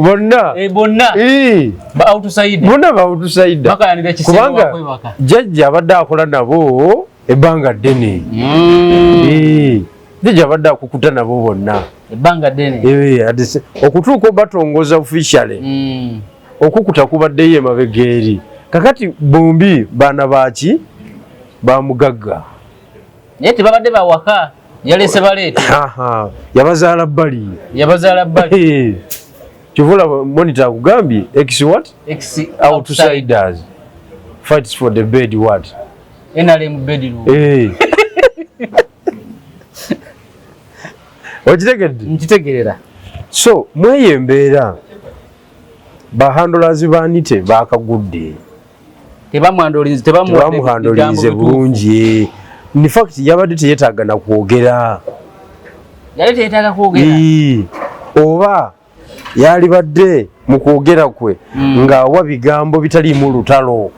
bonna ba outside bonna ba outside baka yanira kisemba kwebaka jajja abadde akola nabo ebbanga ddene jajja abadde akukuta nabo bonna ebbanga ddene okutuuka batongoza officially okukuta kubaddeyo emabega eri kakati bombi baana baki bamugagga naye tebabadde bawaka yalese baleeta yabazaala bbali kivula monitor akugambye x what x outsiders fights for the bed what NRM bedroom okitegedde nkitegerera so mweyo embeera bahandolazi banite bakagudde tebamuhandolize bulungi in fact yabadde teyetaaga na kwogera oba yali badde mu kwogera kwe ng'awa bigambo bitaliimu lutalo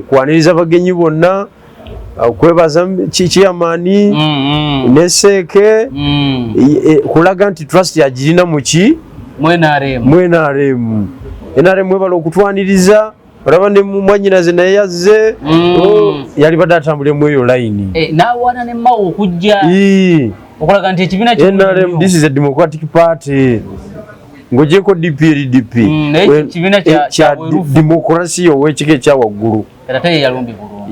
kwaniriza bagenyi bonna kwebaza chairman ne Seeke kulaga nti trust yagirina muki mwenaremu ebala okutwaniriza olaba ne mwanyinaze naye yazze yali badde atambule mu eyo line n'awaana ne Mao okujja okulaga nti ekibiina NRM this is a democratic party ngojeko DPLDP ekibiina kya demokrasi ow'ekika ekyawaggulu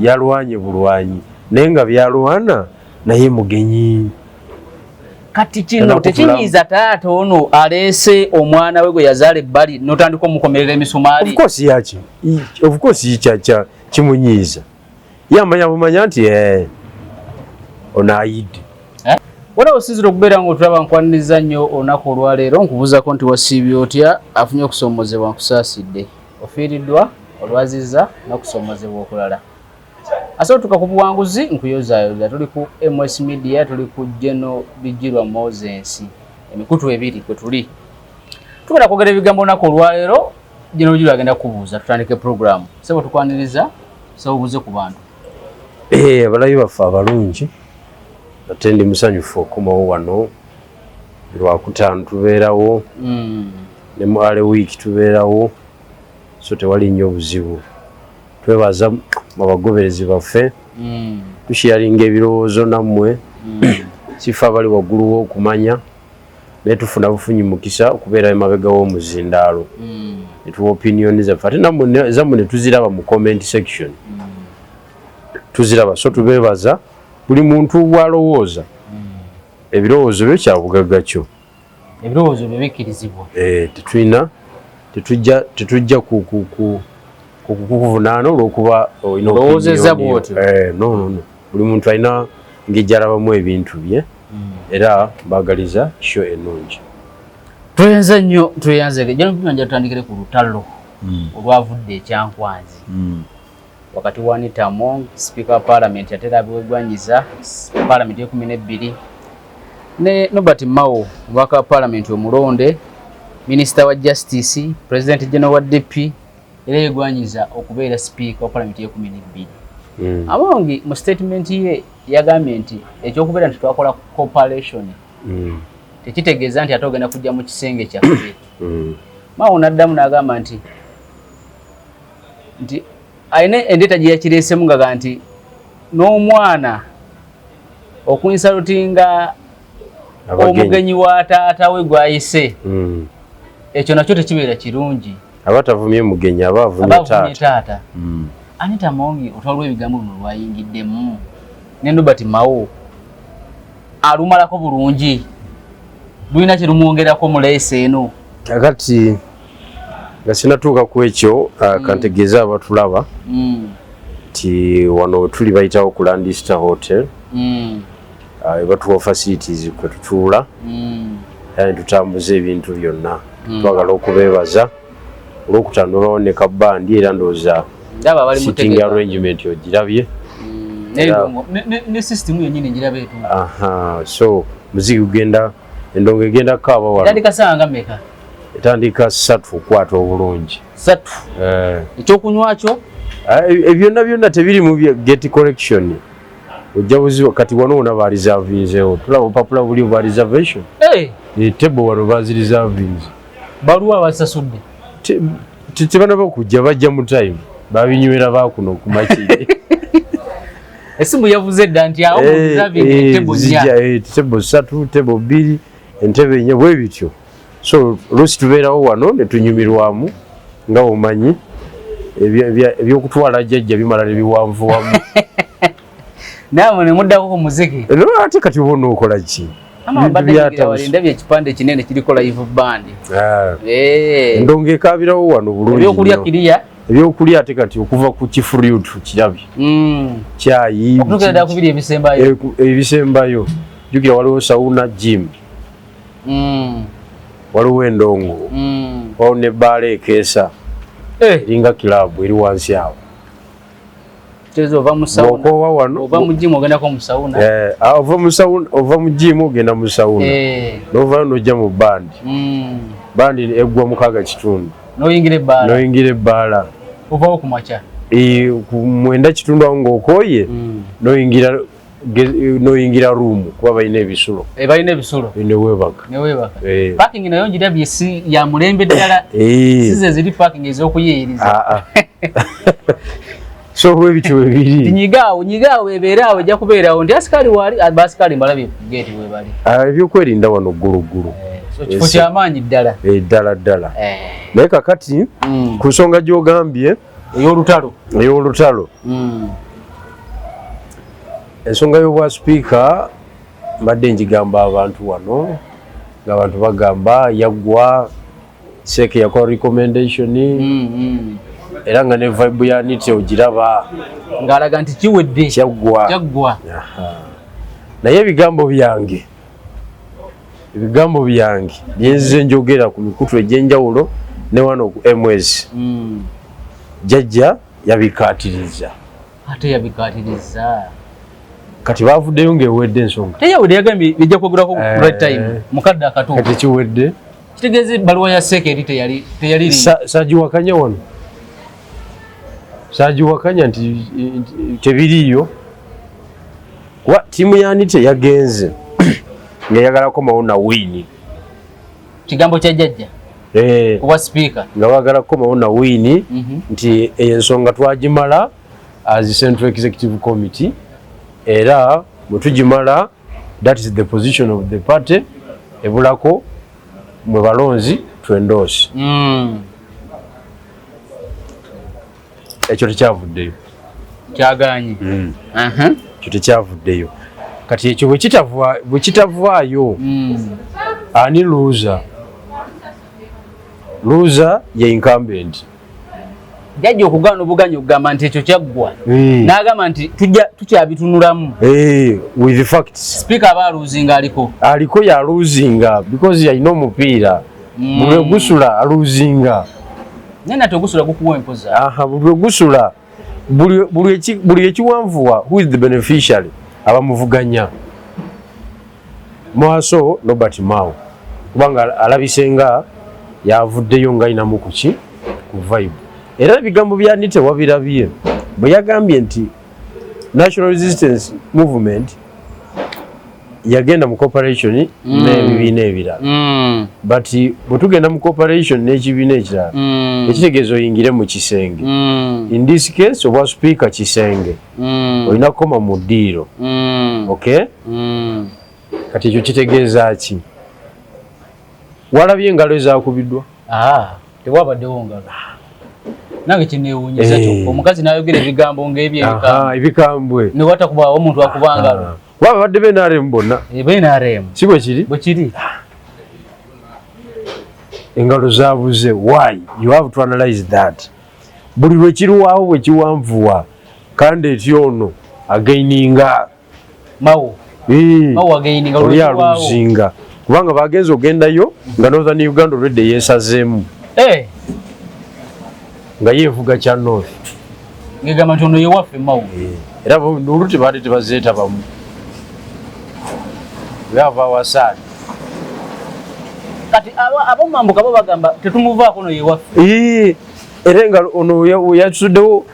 yalwanye bulwanyi naye nga byalwana naye mugenyi kati kino tekinyiiza taata ono aleese omwana we gwe yazaala ebbali n'otandika omukomerera emisumaali of course kimunyiiza yamanya bumanya nti ono ayidde waliwo osinzira okubeera ng'otulaba nkwaniriza nnyo olunaku olwaleero nkubuuzako nti wasiibye otya afunye okusoomozebwa nkusaasidde ofiiriddwa olwaziza n'okusoomozebwa okulala asobotuka ku buwanguzi nkuyozaayoza tuli ku MS Media tuli ku General Bijirwa Moses emikutu ebiri kwe tuli tugenda kwogera ebigambo olunaku olwaleero General Bijirwa agenda kubuuza tutandike programu sebo tukwaniriza sebo buuze ku bantu abalabi baffe abalungi ate ndi musanyufu okumawo wano lwakutaano tubeerawo ne mwale wiiki tubeerawo so tewali nnyo obuzibu twebaza mu bagoberezi baffe tusharinga ebirowoozo nammwe kifa abali waggulu w'okumanya naye tufuna bufunyi mukisa okubeera emabega w'omuzindaalo netuwa opinioni zaffe ate nammwe zammwe ne tuziraba mu comment section tuziraba so tubeebaza buli muntu bw'alowooza ebirowoozo byo kyabugagga kyo ebirowoozo byo bikkirizibwa tetujja kukuvunaana olw'okuba olowoozezza bwotyo no buli muntu alina ng'ejjalabamu ebintu bye era mbagaliza sho ennungi tweyanza nnyo tweyanzege jano bimanja tutandikire ku lutalo olwavudde ekyankwanzi wakati wa Anita Among Speaker wa Parliament yatera abwegwanyiza Parliament ye12 ne Nobert Mao mubaka wa Parliament omulonde Minister wa Justice President General wa DP era yegwanyiza okubeera Speaker wa Parliament ye12 Among mu statement ye yagambye nti ekyokubeera nti twakola cooperation tekitegeeza nti atogenda kujja mu kisenge kyaffe Mao naddamu n'agamba nti aine endeta gye yakireesemu nga nti n'omwana okunsalutinga omugenyi wa taata we gwayise ekyo nakyo tekibeera kirungi abatavumye mugenyi abavumye taata Anita Among otwalwa ebigambo bino lwayingiddemu ne Nobert Mao alumalako bulungi lulina kye lumwongerako mu leese eno kakati nga sinatuuka ku ekyo kantegeeza abatulaba nti wano wetuli bayitawo ku Landista Hotel ebatuwa facilities kwe tutuula yani tutambuza ebintu byonna twagala okubeebaza olw'okutandulawo ne kabbandi era ndowooza sitting arrangement ogirabye ne system yennyini ngirabe etu so muziki gugenda endongo egenda kukaaba wano tandika sanga mmeka etandika 3 okukwata obulungi 3 ekyokunywakyo byonna tebiri mu get correction ojja buzibu kati wano wona ba reservinzeewo tulaba opapula buli bwa reservation tebo wano baziriservings baluwa basasudde tebanaba kujja bajja mu time babinywera bakuno ku makiri esimu yavuze dda nti awo reserving tebo nya tebo 3 tebo 2 entebe enye bwe bityo so oluusi tubeerawo wano ne tunyumirwamu nga omanyi ebyokutwala jjajja bimala ne biwanvu wamu nawe ne muddako ku muziki ate kati oba onookola ki ndabye ekipande kinene kiriko live band endonga ekaabirawo wano bulungi ebyokulya kiriya ebyokulya ate kati okuva ku kifuriutu kirabye kyayi okutukira ddala ku biri ebisembayo jjukira waliwo sauna gym waliwo endongo waliwo nebbaala ekeesa eringa kilabu eri wansi awo okowa wano ova mu gym ogendako mu sauna ova mu gym ogenda mu sauna novayo nojja mu bandi bandi eggwa mukaaga kitundu noyingira ebbaala ovawo ku makya ku 9 awo ng'okooye noyingira ruumu kuba balina ebisulo newebaka parking nayo ngirabye si ya mulembe ddala size ziri parking ez'okuyeyiriza so webityo bibiri nyigaawo ebeeraawo ejja kubeerawo nti asikali wali basikali mbalabye ku geeti webali ebyokwerinda wano ggulugulu kifo kyamaanyi ddala ddala naye kakati ku nsonga gy'ogambye ey'olutalo ensonga y'obwa sipiika mbadde njigamba abantu wano ng'abantu bagamba yaggwa seeke yakola recommendation era nga ne vibe ya nite ogiraba ng'alaga nti kiwedde kyaggwa naye ebigambo byange byenzize njogera ku mikutu egy'enjawulo ne wano ku MS jjajja yabikaatiriza kati bavuddeyo ng'ewedde ensonga teyawedde yagambye bijja kwogurako right time mukadde akatuufu kati kiwedde kitegeeza ebbaluwa ya seeke eri teyali saagiwakanya wano saagiwakanya nti tebiriiyo kuba ttiimu yani teyagenze ng'eyagala komawo na wiini kigambo kya jjajja owa sipiika nga baagala komawo na wiini nti ensonga twagimala as Central Executive Committee era bwe tugimala that is the position of the party ebulako mwe balonzi twendoosi ekyo tekyavuddeyo kyaganye ekyo tekyavuddeyo kati ekyo bwe kitavaayo ani loser ye incumbent jajja okugaana obuganya okugamba nti ekyo kyaggwa n'agamba nti tukyabitunulamu with facts sipiika aba aluzinga ya luzinga because yalina omupiira buli ogusula aluzinga naye nate ogusula gukuwa empoza buli ogusula buli ekiwanvuwa who is the beneficiary abamuvuganya mwaso Robert Mao kubanga alabisenga yavuddeyo nga ayinamu kuki ku vibe era ebigambo byani tewabirabye bwe yagambye nti National Resistance Movement yagenda mu cooperation n'ebibiina ebirala but bwe tugenda mu cooperation n'ekibiina ekirala ekitegeeza oyingire mu kisenge in this case obwa speaker kisenge olina kukoma mu ddiiro okay kati ekyo kitegeeza ki walabye engalo ezakubiddwa tewabaddewo ngalo nange kineewuunyisa kyokka omukazi n'ayogera ebigambo ng'ebikambwe ne watakubaawo omuntu akuba ngalo waba badde BNRM bonna BNRM si bwe kiri engalo zaabuze why you have to analyze that buli lwe kiriwaawo bwe kiwanvuwa kandi eti ono againinga mawo againinga oli aluzinga kubanga bagenza ogendayo nga Northern Uganda olwedde yeesazeemu nga yeevuga kya North ngegamba nti ono yewaffe mawo era oluti baali tebazeetabamu gava wasaani kati abomambuka bo bagamba tetumuvaako no yewaffe era nga ono yasuddewo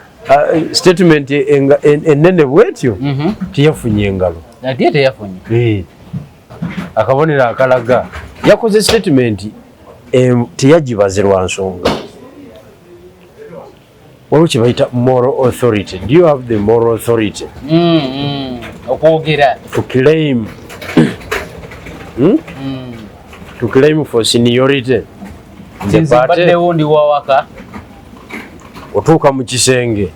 statement enene bwetyo teyafunye engalo ate teyafunye akabonero akalaga yakoze statement teyagibaze lwa nsonga waliwo kye bayita moral authority. Do you have the moral authority okwogera to claim to claim for seniority? baddewo ndi wawaka otuuka mu kisenge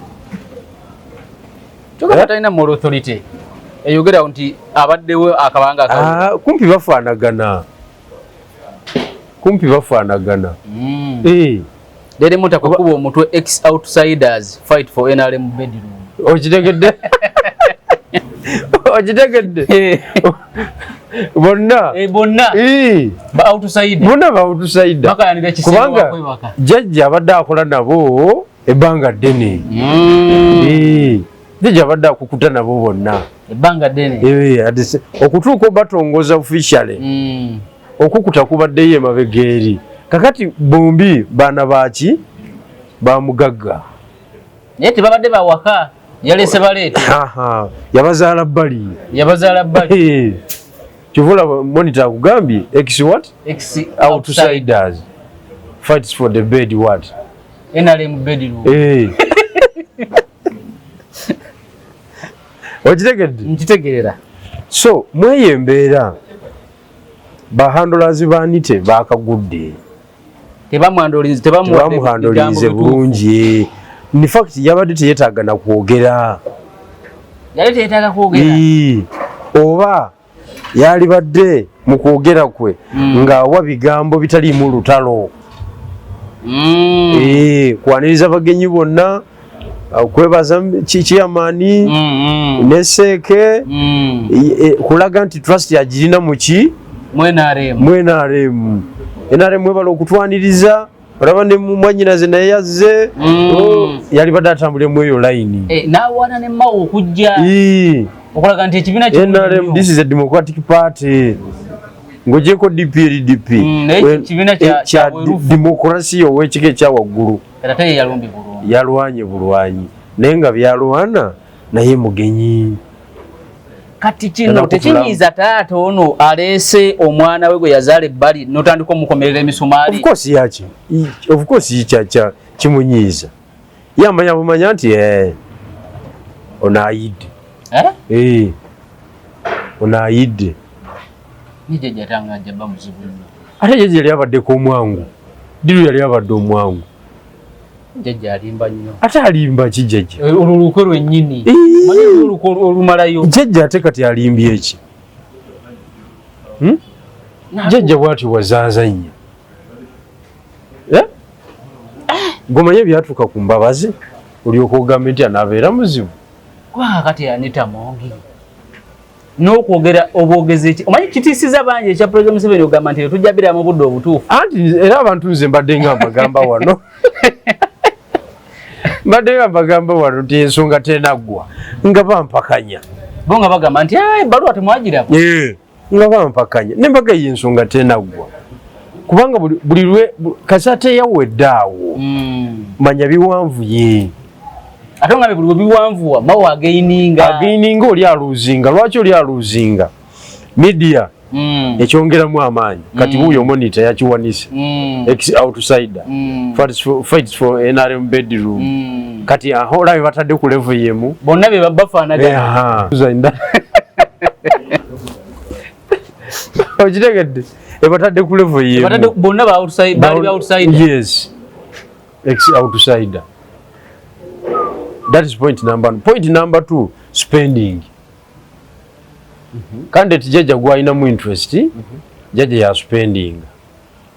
kyokka talina moral authority eyogera nti abaddewo akabanga kumpi bafaanagana Dede muta kukuba omutwe ex outsiders fight for NRM bedroom. Okitegedde? Bonna ba outsider. Bonna ba outsider. Baka yanira kisinga kwebaka. Jajja abadde akola nabo ebbanga ddene. Jajja abadde akukuta nabo bonna ebbanga ddene. Okutuuka batongoza officially. Okukuta kubaddeyo emabega eri. Kakati bombi baana baki bamugagga. Naye tebabadde bawaka yalese baleeta. Yabazaala bbali. Kivula monitor akugambye ex what? Ex outsiders fights for the bed what? NRM bedroom. Okitegedde? Nkitegeera. So mweyo embeera bahandolazi baanite baakagudde. Tebamuhandolize bulungi. In fact yabadde teyeetaaga na kwogera. Oba yali badde mu kwogera kwe ng'awa bigambo bitaliimu lutalo. Kwaniriza bagenyi bonna, kwebaza chairman ne Seeke, kulaga nti trust yagirina mu ki? NRM. NRM webala okutwaniriza olaba ne mumwanyinaze naye yazze yali badde atambulira mu eyo line. N'awaana ne Mao okujja okulaga nti ekibiina NRM, this is a Democratic Party. Ng'ogyeko DPLDP ekibiina kya democracy ow'ekika ekya waggulu. Ate yalwanye bulwanyi naye nga byalwana naye mugenyi. Kati kino tekinyiiza taata ono aleese omwana we gwe yazaala ebbali n'otandika omukomerera emisumaali. Of course kimunyiiza. Yamanya bumanya nti ono ayidde. Ono ayidde. Ate jjajja yali abaddeko omwangu. Diru yali abadde omwangu. Jjajja alimba nnyo. Ate alimba ki jjajja? Oluluko lwennyini. Olumalayo. Jjajja ate kati alimbye eki? Jjajja bw'ati wazaazanya. Gomanye byatuuka ku mbabazi olyoka ogamba nti anaabeera muzibu. Kati Anita Mongi. N'okwogera obwogezi eki. Omanyi kitiisiza bangi ekya President Museveni ogamba nti tujjabira mu budde obutuufu. Anti era abantu nze mbadde nga mbagamba wano. Mbadde nga mbagamba wano nti ensonga tenaggwa nga bampakanya. Bo nga bagamba nti ebbaluwa temwagirako. Nga bampakanya. Ne mbaga ye ensonga tenaggwa. Kubanga buli lwe kasate yawedde awo. Manya biwanvu ye. Ate nga buli biwanvuwa Mao againinga oli aluzinga. Lwaki oli aluzinga? Media ekyongeramu amaanyi. Kati buuyo monitor yakiwanise. Ex outsider fights for NRM bedroom. Kati aho lawe batadde ku level yemu. Bonna be bafaanagana. Okitegedde? Batadde ku level yemu. Bonna ba outsider. Yes. Ex outsider. That is point number 1. Point number 2, spending. Candidate jjajja gwalinamu interest, jjajja ya spending.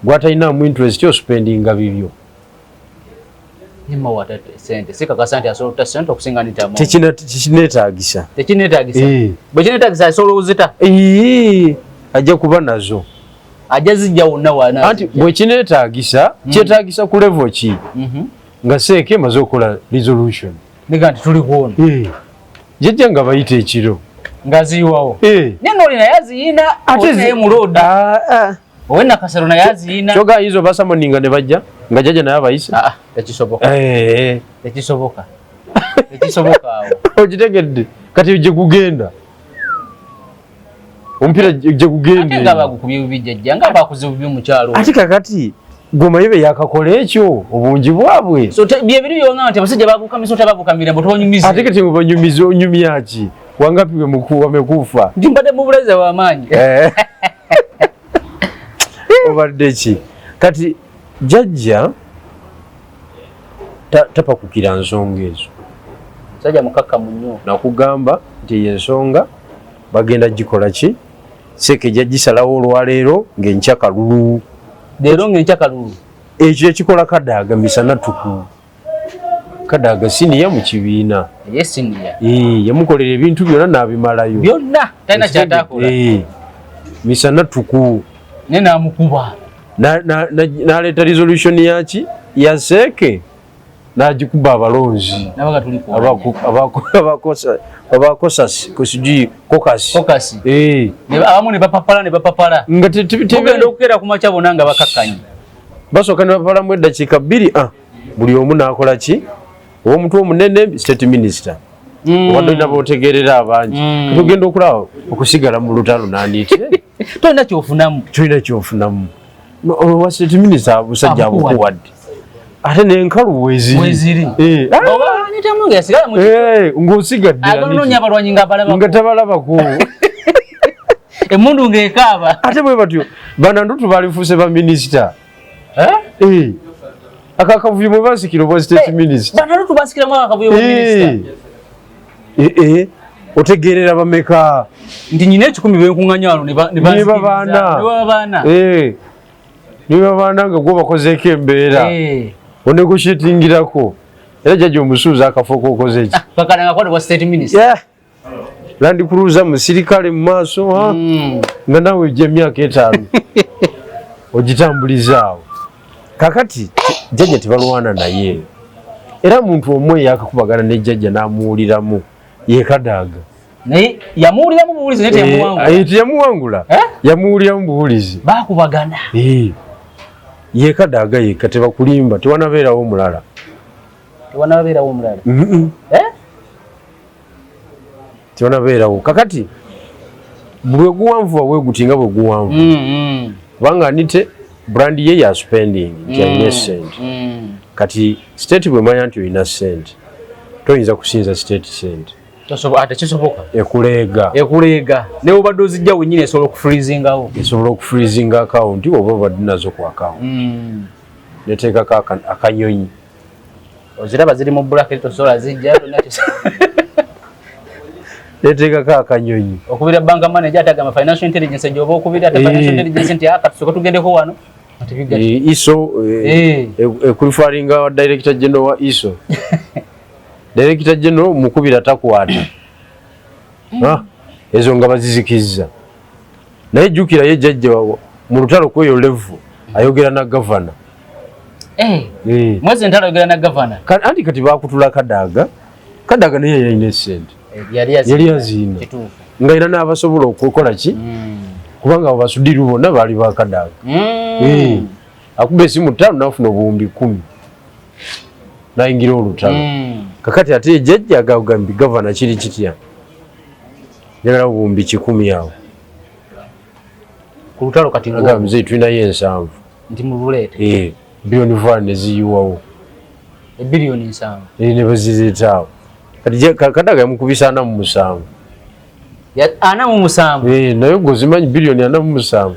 Gw'atalinamu interest yo spendinga bibyo. Nima wata sente. Sika kasante asola sente okusinga Anita Mongi. Tekineetaagisa. Bwe kineetaagisa asola uzita. Ajja kuba nazo. Ajja zijja wonna wana. Anti bwe kineetaagisa, kyetaagisa ku level ki? Nga Seeke emaze okukola resolution. Nega nti tuli kuona. Jjajja nga bayita ekiro. Nga ziyiwawo. Neno olina yaziyina. Ate naye mulooda. Owena Kasero naye yaziyina. Kyoga izo basamoninga ne bajja nga jjajja naye abayisa. Tekisoboka. Tekisoboka. Tekisoboka awo. Okitegedde. Kati gye gugenda. omupiira gye gugende ate nga bagukubye bijjajja nga bakuze bubi mukyalo ate kakati gomayibe yakakola ekyo obungi bwabwe so bye biri byonna nti abasajja bagukamisa otabagukamira mbo tonyumiza ate kati banyumiza onyumya ki wangapi wamekufa ndi mbadde mu bulaze w'amaanyi obadde ki kati jjajja tapakukira nsonga ezo sajja mukakkamu nnyo nakugamba nti yensonga bagenda gikola ki seke jaggisalawo olwaleero ng'enkya kalulu leero ng'enkya kalulu ekyo ekikola Kadaaga misana tuku Kadaaga siniya mu kibiina ye siniya yamukolera ebintu byonna n'abimalayo byonna talina kyataakola misana tuku ne n'amukuba n'aleeta resolution yaki ya seke n'agikuba abalonzi abakosasi kusijui kokasi abamu ne bapapala nga tugenda okukeera ku makya bonna nga bakakkanye basooka ne bapapalamu eddakiika 2 buli omu n'akola ki ow'omutwe omunene state minister obadde olina bootegerera abangi tugenda okulaba okusigala mu lutalo n'aniitire tolina kyofunamu tolina kyofunamu owa state minister abusajja abukuwadde ate n'enkalu weziri ng'osigadde nga tabalabako emundu ng'ekaaba ate bwe batyo banandutu balifuuse baminisita akakavuyo mwe basikira obwa state minister banandutu basikiramu akakavuyo bwa minisita otegeerera bameka nti nyina 10 benkuŋŋanya wano ne babaana nga gwe bakozeeko embeera onegotiatingirako era jjajja omusuuza akafo kokoze eki Land Cruiser musirikale mu maaso nga nawe ejja emyaka 5 ogitambulizaawo kakati jjajja tebalwana naye era muntu omwe yakakubagana ne jjajja n'amuwuliramu ye Kadaaga naye yamuwuliramu buwulizi naye teyamuwangula yamuwuliramu buwulizi bakubagana ye Kadaaga yekka tebakulimba tewanabeerawo mulala tewanabeerawo kakati bwe guwanvu wawe gutinga bwe guwanvu kubanga anite brand ye ya spending nti alina sente kati state bwe manya nti olina sente toyinza kusinza state sente tekisoboka ekuleega newe obadde ozijja wennyini esobola okufreezinga akawunti oba obadde nazo ku akawunti neteekako akanyonyi oziraba ziri mu bracket tosobola zijja neteekako akanyonyi okubira bank manager atagamba financial intelligence gyoba okubira ate financial intelligence nti akatusooka tugendeko wano iso ekurifaringa wa director general wa iso director general mukubira takwata ezo nga bazizikizza naye jjukira ye jjajja mu lutalo kweyo level ayogera na governor mwezi ntalo ayogera na governor anti kati bakutula Kadaaga naye yalina esente yali azina nga era n'abasobola okukola ki kubanga abo basudiru bonna baali ba Kadaaga akuba esimu 5 n'afuna obuwumbi 10 n'ayingira olutalo kakati ate ejjajja agambye gavana kiri kitya njagala obuwumbi 10 awo ku lutalo kati agambye tulinayo 7 nti mubuleete biliyoni 4 ne ziyiwawo ebiliyoni 7 ne bazireetaawo kati Kadaaga yamukubisa 47 47 naye gozimanyi biliyoni 47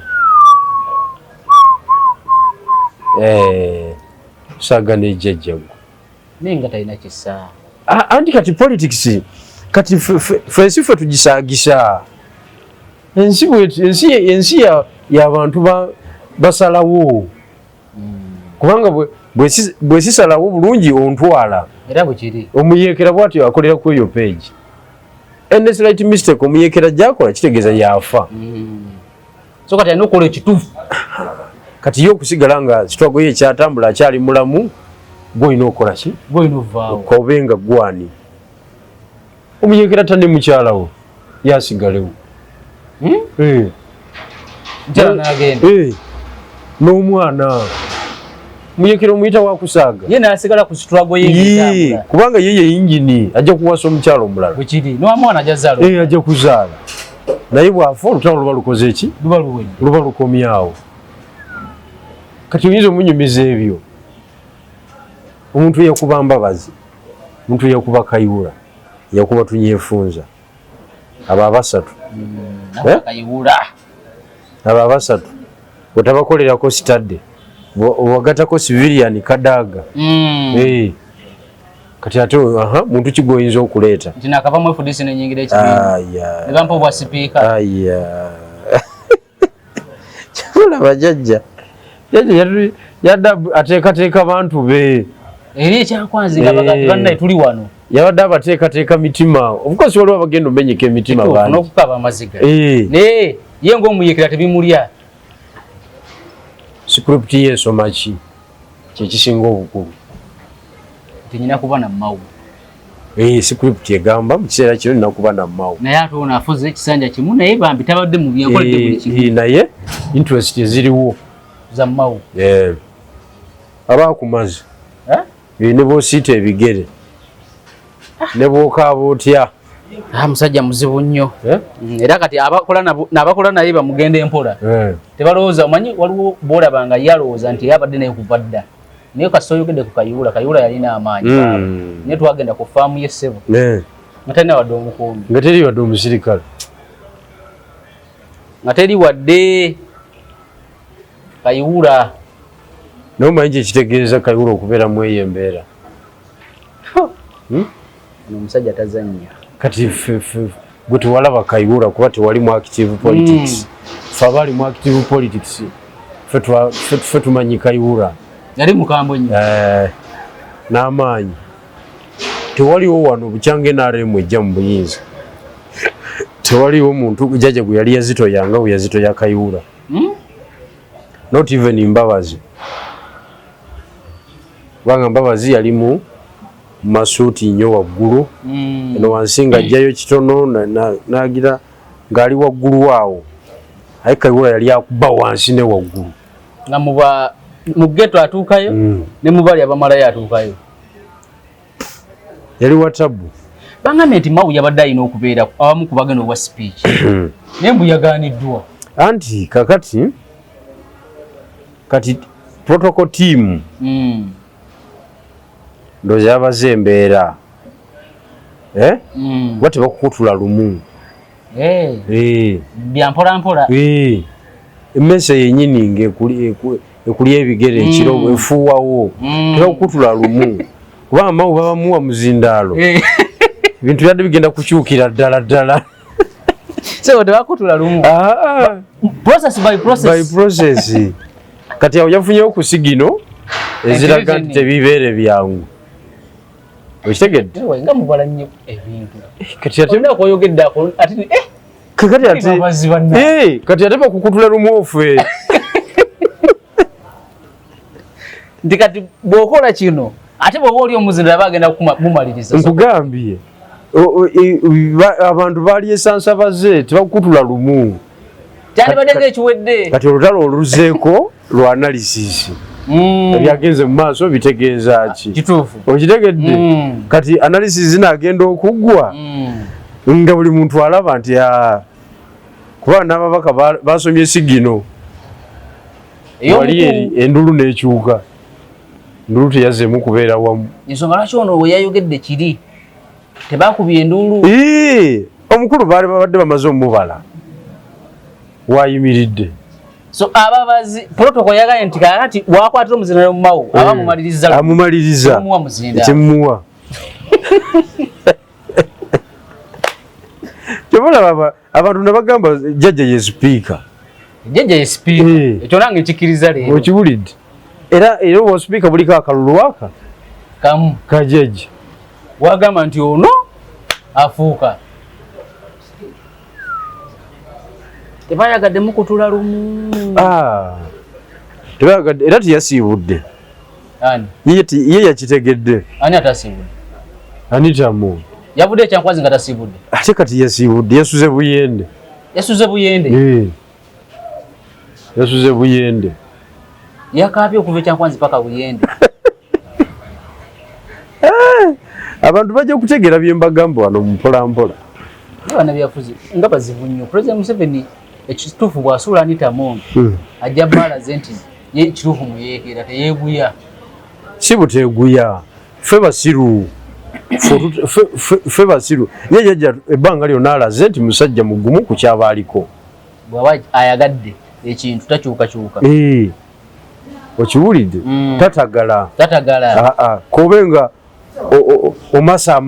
sagana ejjajjago naye nga talina kisa anti kati politics kati fensi ffe tugisaagisa ensi y'abantu basalawo kubanga bwe sisalawo bulungi ontwala era bwekiri omuyeekera bwatyo akolera ku eyo page any slight mistake omuyeekera gyakola kitegeeza yafa so kati alina okukola ekituufu kati ye okusigala nga kitwago ye ekyatambula akyali mulamu gwolina okukola ki gwolina ovaawo kobe nga gwani omuyeekera tane mukyalawo yasigalewo n'omwana muyeekera omuyita wakusaaga ye nasigala ku struggle ye kubanga ye yingini ajja kuwasa omukyalo omulala bwekiri n'omwana ajja zaala ajja kuzaala naye bwafa olutalo luba lukoze eki luba lukomyawo kati oyinza omunyumiza ebyo omuntu yakuba Mbabazi omuntu yakuba Kayihura yakuba Tunyefunza abo abasatu abo abasatu wetabakolerako sitadde wagatako civilian Kadaga kati ate muntu kigoyinza okuleeta tinakavamu FDC nenyingira ekibiina nebampa obwa sipiika kyabula bajajja yadda ateekateeka bantu be eri ekyakwanzi nga bagati bannaye tuli wano yabadde abateekateeka mitima of course waliwo abagenda omenyeka emitima bangi n'okukaba amaziga naye ye ng'omuyekera tebimulya script yensoma ki kyekisinga obukulu tinyina kuba na mawu script egamba mu kiseera kino nina kuba na mawu naye ate ono afuze ekisanja kimu naye bambi tabadde mu byenkoledde buli kimu naye interest eziriwo za mawu abaakumaze ne bwosiita ebigere ne bwokaaba otya musajja muzibu nnyo era kati abakola naye bamugenda empola tebalowooza omanyi waliwo boolaba nga yalowooza nti yabadde naye kuva dda naye kasita oyogedde ku Kayihura yalina amaanyi naye twagenda ku faamu y'essebo nga talina wadde omukuumi nga teri wadde omusirikale nga teri wadde Kayihura naye omanyi kyekitegeeza Kayihura okubeera mu eyo embeera omusajja tazannya kati gwe tewalaba Kayihura kuba tewali mu active politics fe abali mu active politics fe tumanyi Kayihura yali mukambwe nnyo n'amaanyi tewaliwo wano bukyange NRM ejja mu buyinza tewaliwo muntu jjajja gwe yali yazito yanga we yazito ya Kayihura not even Mbabazi kubanga Mbabazi yali mu masuuti nnyo waggulu eno wansi ng'ajjayo kitono n'agira ng'ali waggulu awo aye Kayihura yali akuba wansi ne waggulu nga mu ghetto atuukayo ne mu bali abamalayo atuukayo yali watabu bangambye nti mawu yabadde alina okubeera awamu ku bagenda obwa speech naye mbu yagaaniddwa anti kati protocol team ndowooza yabaze embeera kuba tebakukutula lumu byampolampola emmese yennyini ng'ekulya ebigere ekiro efuuwawo tebakukutula lumu kuba amawu babamuwa muzindaalo ebintu byadde bigenda kukyukira ddala so tebakutula lumu process by process kati awo yafunyewo ku sigino eziraga nti tebibeere byangu okitegedde nga mubala nnyo ebintu kati ate bakukutula lumu ofe nti kati bw'okola kino ate bw'oba oli omuzindala bagenda mumaliriza nkugambye abantu baali esansabaze tebakukutula lumu kyandibadde ng'ekiwedde kati olutalo oluzeeko lwa analysis ebyagenze mu maaso bitegeeza ki kituufu okitegedde kati analysis zinaagenda okuggwa nga buli muntu alaba nti kuba n'ababaka basomye sigino wali eri endulu n'ekyuka endulu teyazeemu kubeera wamu ensonga lwaki ono we yayogedde kiri tebakubye endulu omukulu baali babadde bamaze omubala wayimiridde so ababazi protocol yagaye nti kakati wakwatira omuzindalo mu mawu amumaliriza ekyemuwa kyobalaba abantu ne bagamba jjajja ye sipiika ekyo nange nkikiriza leero okiwulidde era oba sipiika buliko akalulu aka kamu kajjajja wagamba nti ono afuuka tebayagadde mukutula lumu tebayagadde era teyasiibudde ye yakitegedde ani atasiibudde anitamu yavudde ekyankwazi nga tasiibudde ate kati yasiibudde yasuze buyende yasuze buyende yakaabye okuva ekyankwazi paka buyende abantu bajja kutegeera bye mbagamba wano mpolampola bana byafuzi nga bazibu nnyo. President Museveni ekituufu bw'asuula Anita Among ajja baalaze nti ye ekituufu muyeekera teyeeguya. Si buteeguya ffe basiru ffe basiru ye jajja ebbanga lyonna alaze nti musajja mugumu ku kyaba aliko. Bw'aba ayagadde ekintu takyukakyuka. Okiwulidde? Tatagala kobenga omasa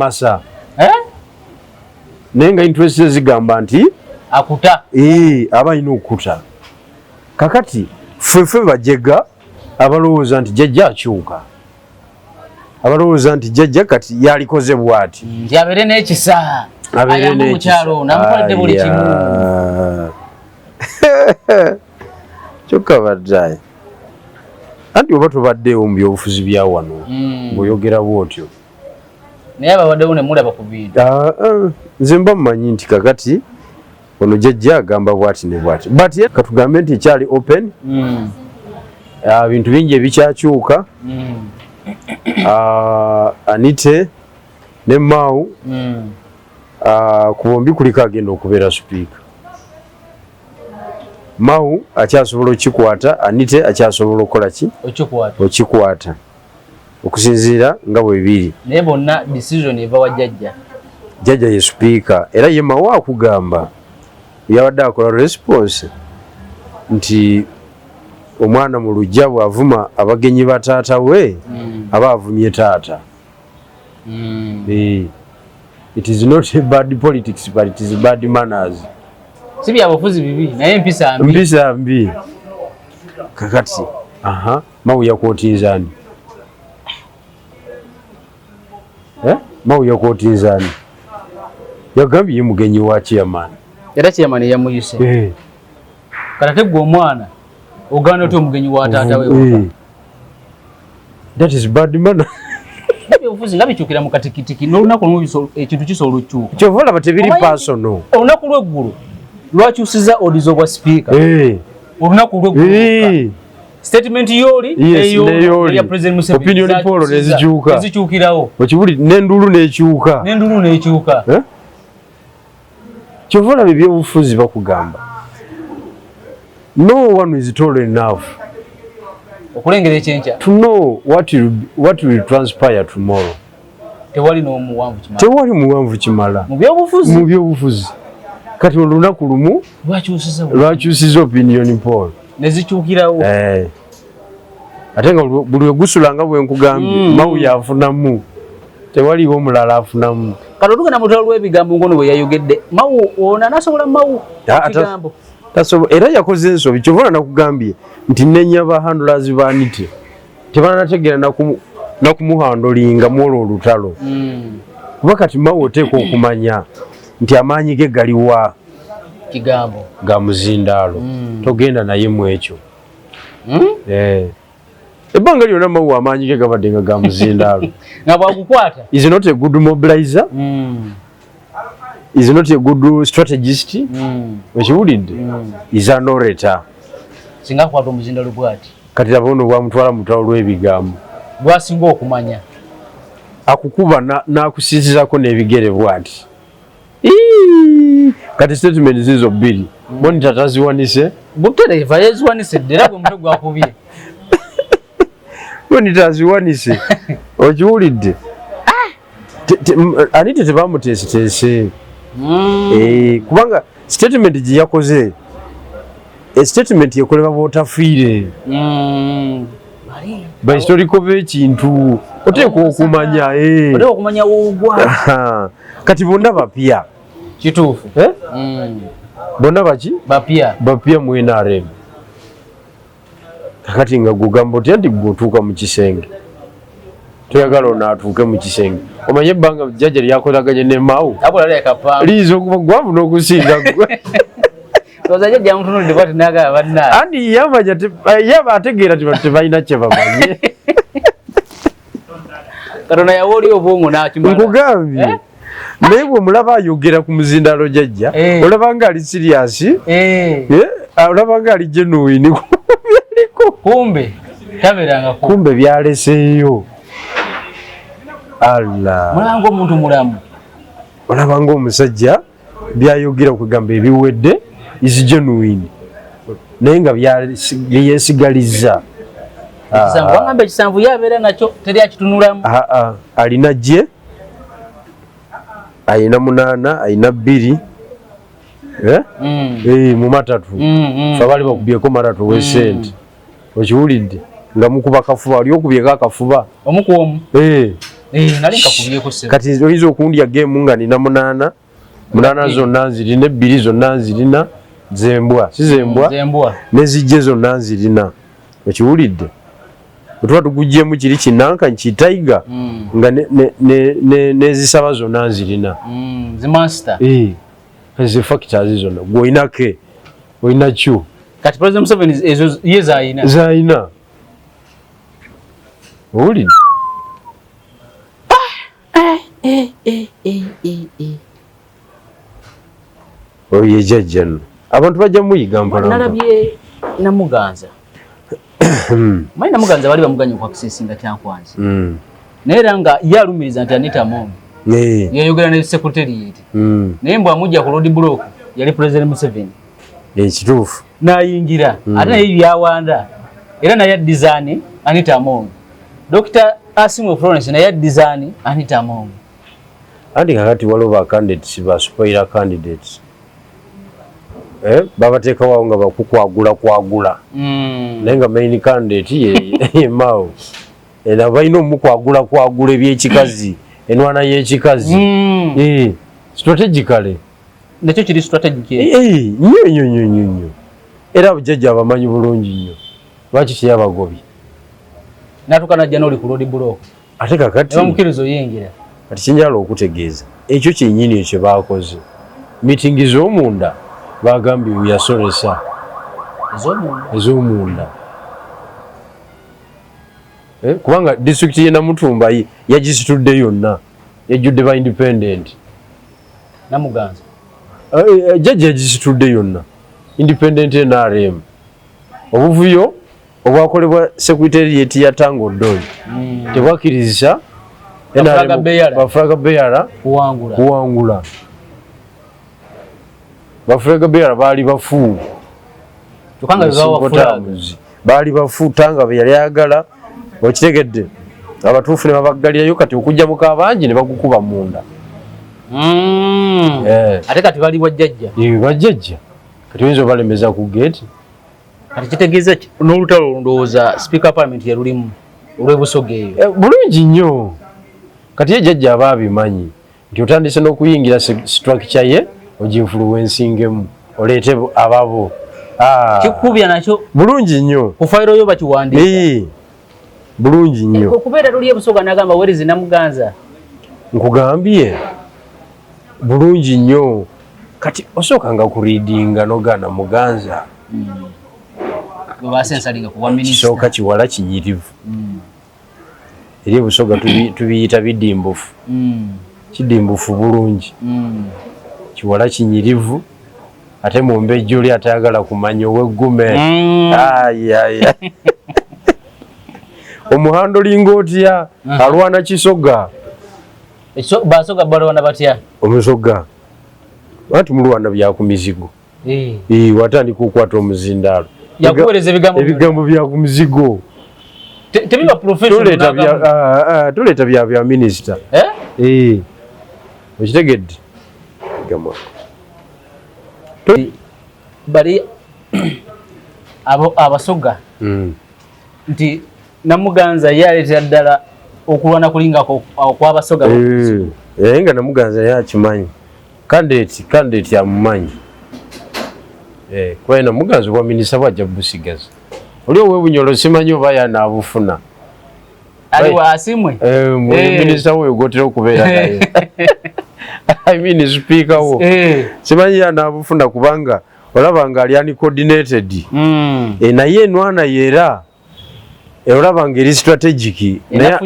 naye nga interest zigamba nti akuta aba alina okukuta. Kakati ffe bajega abalowooza nti jajja akyuka, abalowooza nti jajja kati yalikoze bw'ati nti abeere n'ekisa ayamba omukyalo namukoledde buli kimu. Kyokka baddaye anti oba tobaddeewo mu byobufuzi bya wano ng'oyogera bw'otyo. Naye ababaddewo ne mulaba ku bintu. Nze mba mmanyi nti kakati ono jajja agamba bw'ati ne bw'ati, but katugambe nti ekyali open, bintu bingi ebikyakyuka. Anite ne Mao ku bombi kuliko agenda okubeera sipiika. Mao akyasobola okikwata, Anite akyasobola okukola ki? Okikwata okusinziira nga bwe biri. Naye bonna decision eva wa jjajja. Jjajja ye sipiika era ye Mao akugamba yabadde akola response nti omwana mu luggya bw'avuma abagenyi ba taata we aba avumye taata. It is not a bad politics but it is bad manners. Si byabufuzi bibi naye mpisa mbi. Kakati Mao yakootinza ani? Mao yakootinza ani? Yagambye ye mugenyi wa chairman. Era chairman yamuyise. Kati gwe omwana ogana otyo omugenyi wa taata we. That is bad manner. Byobufuzi nga bikyukira mu katikitiki n'olunaku lumu ekintu kisobola okukyuka. Kyova olaba tebiri personal. Olunaku lw'eggulu lwakyusiza odizo bwa sipiika. Olunaku lw'eggulu statement yoli eyo ya President Museveni opinion poll nezikyukirawo. Okibuli n'endulu n'ekyuka. Kyova olaba ebyobufuzi bakugamba no one is tall enough okulengera ekyenkya to know what will transpire tomorrow. Tewali n'omuwanvu kimala. Tewali muwanvu kimala mu byobufuzi. Kati olunaku lumu lwakyusiza opinion poll nezikyukirawo. Ate nga buli wegusulanga bwe nkugambye Mao yafunamu, tewaliwo omulala afunamu. Kati otugenda mu lutalo lw'ebigambo ngono bwe yayogedde Mao ono anasobola Mao ekigambo era yakoze ensobi. Kyova nakugambye nti nenya ba handlers ba Anite tebananategeera nakumuhandolinga mwolwo olutalo. Kuba kati Mao oteekwa okumanya nti amaanyi ge galiwa kigambo ga muzindaalo. Togenda naye mu ekyo. Ebbanga lyonna Mao amaanyi ge gabadde nga ga muzindaalo. Nga bwagukwata. Is not a good mobilizer. Is not a good strategist. Okiwulidde? Is an orator. Singa kwata omuzindaalo bw'ati. Kati laba ono bwamutwala mu lutalo lw'ebigambo. Bwasinga okumanya. Akukuba n'akusiizizako n'ebigere bw'ati. Kati statement zizo bbiri. Monitor taziwanise. Butereva yeziwanise ddera gwe mutwe gwakubye. Monitor aziwanise. Okiwulidde? Anite tebamuteesiteese. Kubanga statement gye yakoze statement yekolebwa bw'otafiire bahistoriko b'ekintu oteekwa okumanya woogwa. Kati bonna bapya kituufu. Bonna baki bapya mu NRM. Kakati nga gugamba otya nti gwotuuka mu kisenge toyagala onaatuuke mu kisenge. Omanye ebbanga jjajja lyakolaganye ne Mao liiza okuba gwavu n'okusinga gwe. Andi yaba ategeera tebalina kye bamanye. Nkugambye naye bw'omulaba ayogera ku muzindaalo jjajja olaba nga ali sirias, olaba nga ali genuine. Kumbe byaleseeyo. Allah mulango omuntu mulamu. Olaba ng'omusajja byayogera kugamba ebiwedde is genuine naye nga byeyesigaliza wangamba ekisanvu yabeera nakyo teri akitunulamu alina gye ayina 8 ayina 2 mu matatu fe bali bakubyeko matatu wesente okiwulidde nga mukuba kafuba oli okubyeko akafuba omukuomu nali nkakubyeko kati oyinza okundya gemu nga nina 8 zonna nzirina 2 zonna nzirina zembwa si zembwa nezijje zonna nzirina okiwulidde otuba tuguggyemu kiri kinanka nkitaiga nga nezisaba zonna nzirina zi factors zonna gweoyinake oyina kyo kati President Museveni ezo ye zayina owulidde oyo ejjajja nno abantu bajja muyiga nalabye Namuganza manyi Namuganza bali bamuganya okwakisesinga Kyankwanzi naye era nga ye alumiriza nti Anita Among yayogera ne secretariat naye mbw amujja ku road block yali President Museveni ekituufu nayingira ate naye byawanda era naye design Anita Among Dr. Asimo Florence naye design Anita Among andi kakati waliwo bacandidates baspoiler candidates babateekawo nga bakukwagula naye nga main candidate ye Mao era balina omukwagula ebyekikazi enwana y'ekikazi strategically nakyo kiri strategic nnyo era abujjajja abamanyi bulungi nnyo lwaki kyeyabagobye natukana jja n'oli ku road block ate kakati bamukiriza oyingira kati kyenjala okutegeeza ekyo kyennyini ekyo baakoze mitingi z'omunda bagambye yasolesa ez'omunda kubanga district ye Namutumba yagisitudde yonna yajjudde ba independent Namuganza jjajja yagisitudde yonna independent NRM obuvuyo obwakolebwa secretariat ya Tango Doi tebwakirizisa Bafraga Beyara kuwangula Bafraga Beyara baali bafu baali bafu Tanga bye yali ayagala okitegedde abatuufu ne babaggalirayo kati okujja mu kabangi ne bakukuba munda ate kati bali bajjajja kati oyinza obalemeza ku geeti kati kitegeeza n'olutalo ndowooza Speaker Parliament yalulimu olw'ebusoga eyo bulungi nnyo kati ye jjajja aba abimanyi nti otandise n'okuyingira structure ye oginfluencingemu oleete ababo kikubya nakyo bulungi nnyo ku fayiro yo bakiwandiika bulungi nnyo okubeera luli ebusoga nagamba werezi Namuganza nkugambye bulungi nnyo kati osookanga kuridinga nogaana Muganza basensalinga kuwa minisita kisooka kiwala kinyirivu eri ebusoga tubiyita bidimbufu kidimbufu bulungi kiwala kinyirivu ate mumbejja oli atayagala kumanya oweggume omuhando linga otya alwana kisoga basoga balwana batya omusoga ati mulwana byakumizigo watandika okukwata omuzindaalo yakuweereza ebigambo byakumizigo tebiba professional tuleeta bya minisita okitegedde bali abasoga nti Namuganza yaleetera ddala okulwana kulingako okwabasoga nga Namuganza yakimanyi kandidate amumanyi kuba Namuganza obwa minisita bwajja busigaza oli ow'ebunyolo simanyi oba yanaabufuna aliwa asimwe minisita we ogotera okubeera naye speaker wo simanyi yanaabufuna kubanga olaba nga ali uncoordinated naye enwana yeera olaba nga eri strategic era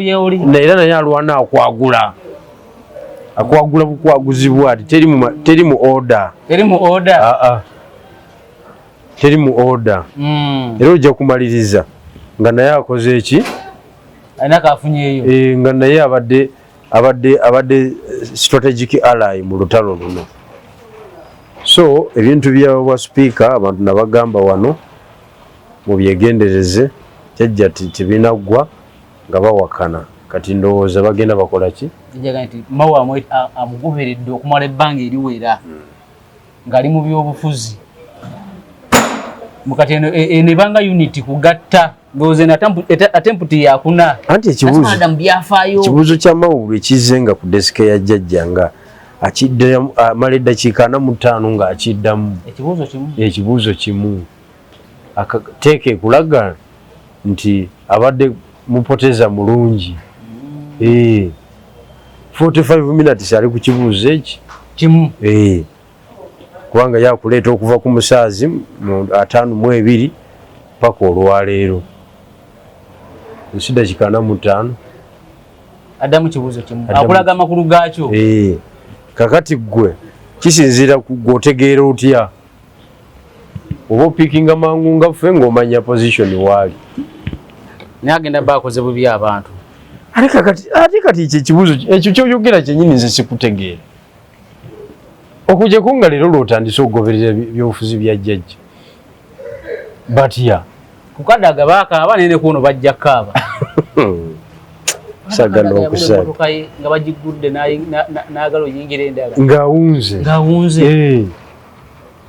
naye alwana akwagula bukwaguzibwa ati teri mu order teri mu order era ojja kumaliriza nga naye akoze eki nga naye abadde strategic ally mu lutalo luno So ebintu bya speaker abantu nabagamba wano mu byegendereze Jjajja tibinaggwa nga bawakana kati ndowooza bagenda bakola ki njaga nti mawa amugoberedde okumala ebbanga eriwera ng'ali mu byobufuzi mukati eno ebanga unity kugatta ndowooza eno attemputi yakuna anti ekibuuzo kya Mawulu ekizenga ku desike ya Jjajja nga amala eddakiika 45 ng'akiddamu ekibuuzo kimu akateeka ekulaga nti abadde mupoteza mulungi 45 minutes ali ku kibuuzo eki kimu kubanga yakuleeta okuva ku musaazi 52 paka olwaleero nsida kikana mutaano addamu kibuuzo kimu akulaga amakulu gaakyo kakati gwe kisinziira ku gwotegeera otya oba opiikinga mangu nga ffe ng'omanya position waali naye agenda baakoze bubi abantu ate kati ekyo ekibuuzo ekyo kyoyogera kyennyini nze sikutegeera okujja nga leero lwotandise okugoberera byobufuzi bya Jjajja batya kukadaga baakaaba nene kuno bajja kaaba sagala okusaga nga bagigudde n'agala oyingira endala ng'awunze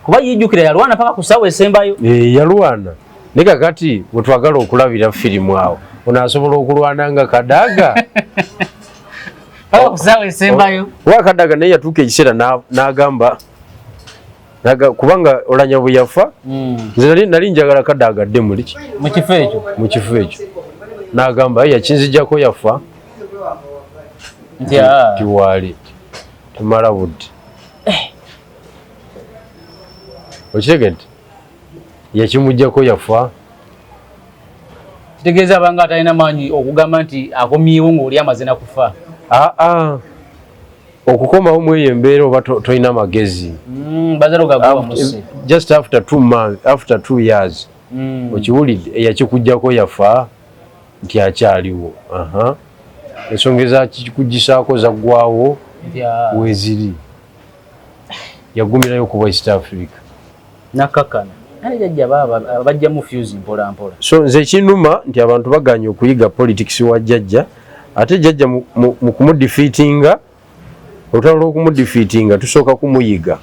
kuba yijjukira yalwana paka ku ssaawa esembayo yalwana ne kakati bwe twagala okulabira firimu awo onaasobola okulwana nga Kadaga paka ku ssaawa esembayo wa Kadaga naye yatuuka ekiseera n'agamba kubanga olanya bwe yafa nze nali njagala Kadaga adde mu kifo ekyo n'agamba yakinzijjako yafa nti waali tumala budde okitegedde yakimuggyako yafa kitegeeza abanga atalina maanyi okugamba nti akomyewo ng'oli amaze na kufa okukomawo mweyo embeera oba tolina magezi just after 2 months after 2 years okiwulidde eyakikuggyako yafa nti akyaliwo ensonga ezakikugisaako zaggwawo weeziri yagumirayo ku West Africa nakakana Jjajja bajjamu fuse mpola mpola so nze kinuma nti abantu baganye okuyiga politics wa Jjajja ate Jjajja mu kumudefeatinga olutalo lw'okumudefeatinga tusooka kumuyiga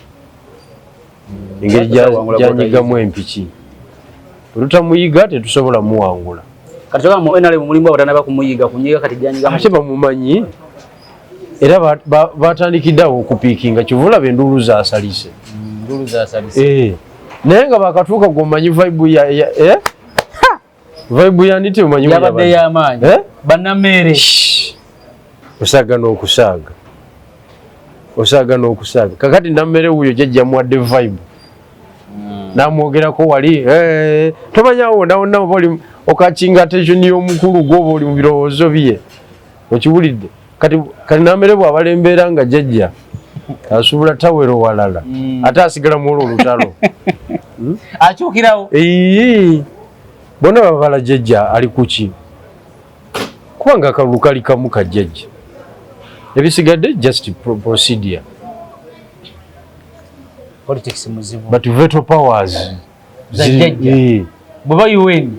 engeri gyanyigamu empiki olutamuyiga tetusobola muwangula kati mu NRM mulimu abatanaba kumuyiga kunyiga kati gyanyigamu ate bamumanyi era batandikiddeawo okupiikinga kivulaba enduulu zaasalise naye nga bakatuuka gwomanyi vibe ya niti omanyi yabadde y'amaanyi bannammeere osaaga n'okusaaga kakati nammere wuyo Jjajja muwadde vibe namwogerako wali tomanyawo nawonna oba oli okakinga attention y'omukulu gwoba oli mu birowoozo bye okiwulidde kati nammere bw'abala embeera nga Jjajja asubula tawero walala ate asigala mu olwo olutalo akyukirawo bonna babala Jjajja ali kuki kubanga akalulu kali kamu ka Jjajja ebisigadde just procedure politics muzibu but veto powers za Jjajja bweba UN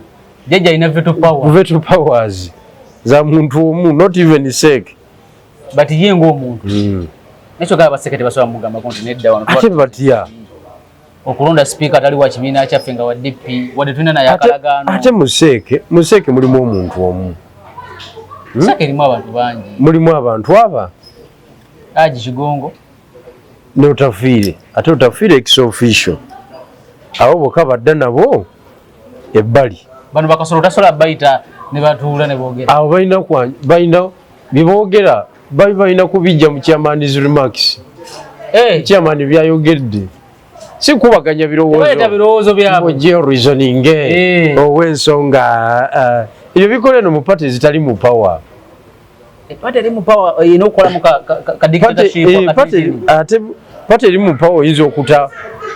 Jjajja ina veto powers za muntu omu not even sake but ye ng'omuntu nekyo gaba basekete basobola mugamba konti nedda wano ate batya okulonda speaker tali wa kibiina kyaffe nga wa DP wadde tulina naye akalagaano ate museeke mulimu omuntu omu Seke erimu abantu bangi mulimu abantu aba Aji Kigongo n'otafiire ate otafiire ex official abo bokka badda nabo ebbali bano bakasolo tasobola bayita ne batuula ne boogera abo balina byeboogera balina kubijja mu chairman's remarks chairman byayogedde si kubaganya birowoozo byabo reasoning ow'ensonga ebyo bikola no mu party zitali mu power party eri mu power inokola mu ka dictatorship party eri mu power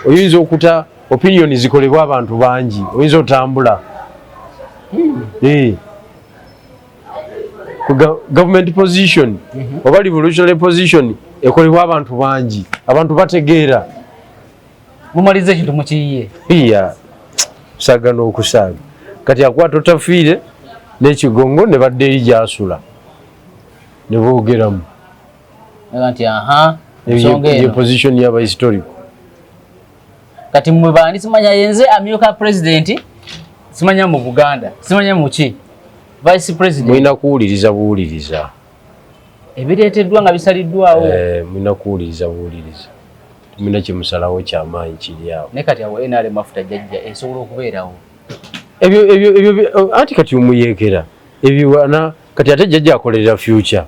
oyinza okuta opinion zikolebwa abantu bangi oyinza otambula ku government position oba revolutionary position ekolebwa abantu bangi abantu bategeera mumalize kintu mukiyiye iya sagana okusaga kati akwata otafiire n'ekigongo ne badde eri gy'asula ne boogeramu nti aha ensonga eyo eno position y'abahistorical kati mwe bandi simanya yenze amyuka president simanya mu Buganda simanya mu ki vice president mulina kuwuliriza buwuliriza ebireeteddwa nga bisaliddwawo mulina kuwuliriza buwuliriza mulina kyemusalawo kyamaanyi kiri awo ne kati awo NRM mafuta jajja esobola okubeerawo ebyo anti kati omuyeekera ebiwana kati ate jajja akolerera future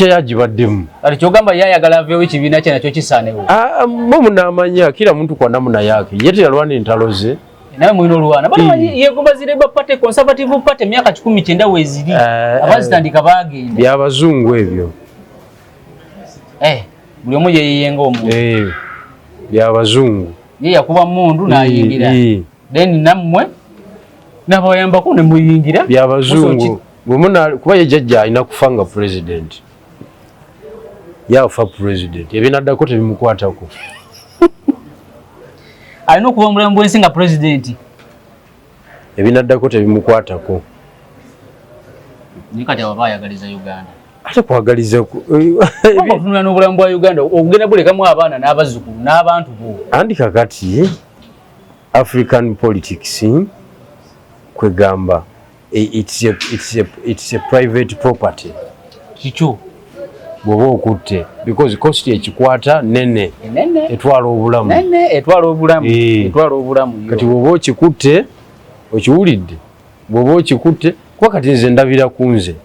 yagibaddemu kati kyogamba yayagala aveewo ekibiina kye nakyo kisaanewo mo munaamanya kila muntu kwa namuna yake ye teyalwana entalo ze nawe mulina olwana balamanyi yegomba Labour Party Conservative Party emyaka 19 weeziri abazitandika baagenda byabazungu ebyo buli omu yeeyenga omuntu byabazungu ye yakuba mundu n'ayingira then nammwe nabayambako ne muyingira byabazungu kuba ye jajja alina kufa nga president yafa president ebinaddako tebimukwatako alina okuva mulambu bwensi nga president ebinaddako tebimukwatako nikati abo bayagaliza Uganda ate kwagaliza otunula n'obulamu bwa Uganda ogenda bulekamu abaana n'abazzukulu n'abantu bo andi kakati African politics kwegamba it's a private property kikyo bwoba okutte because cost ekikwata nene etwala obulamu kati bwoba okikutte okiwulidde bwoba okikutte kuba kati nze ndabira kunze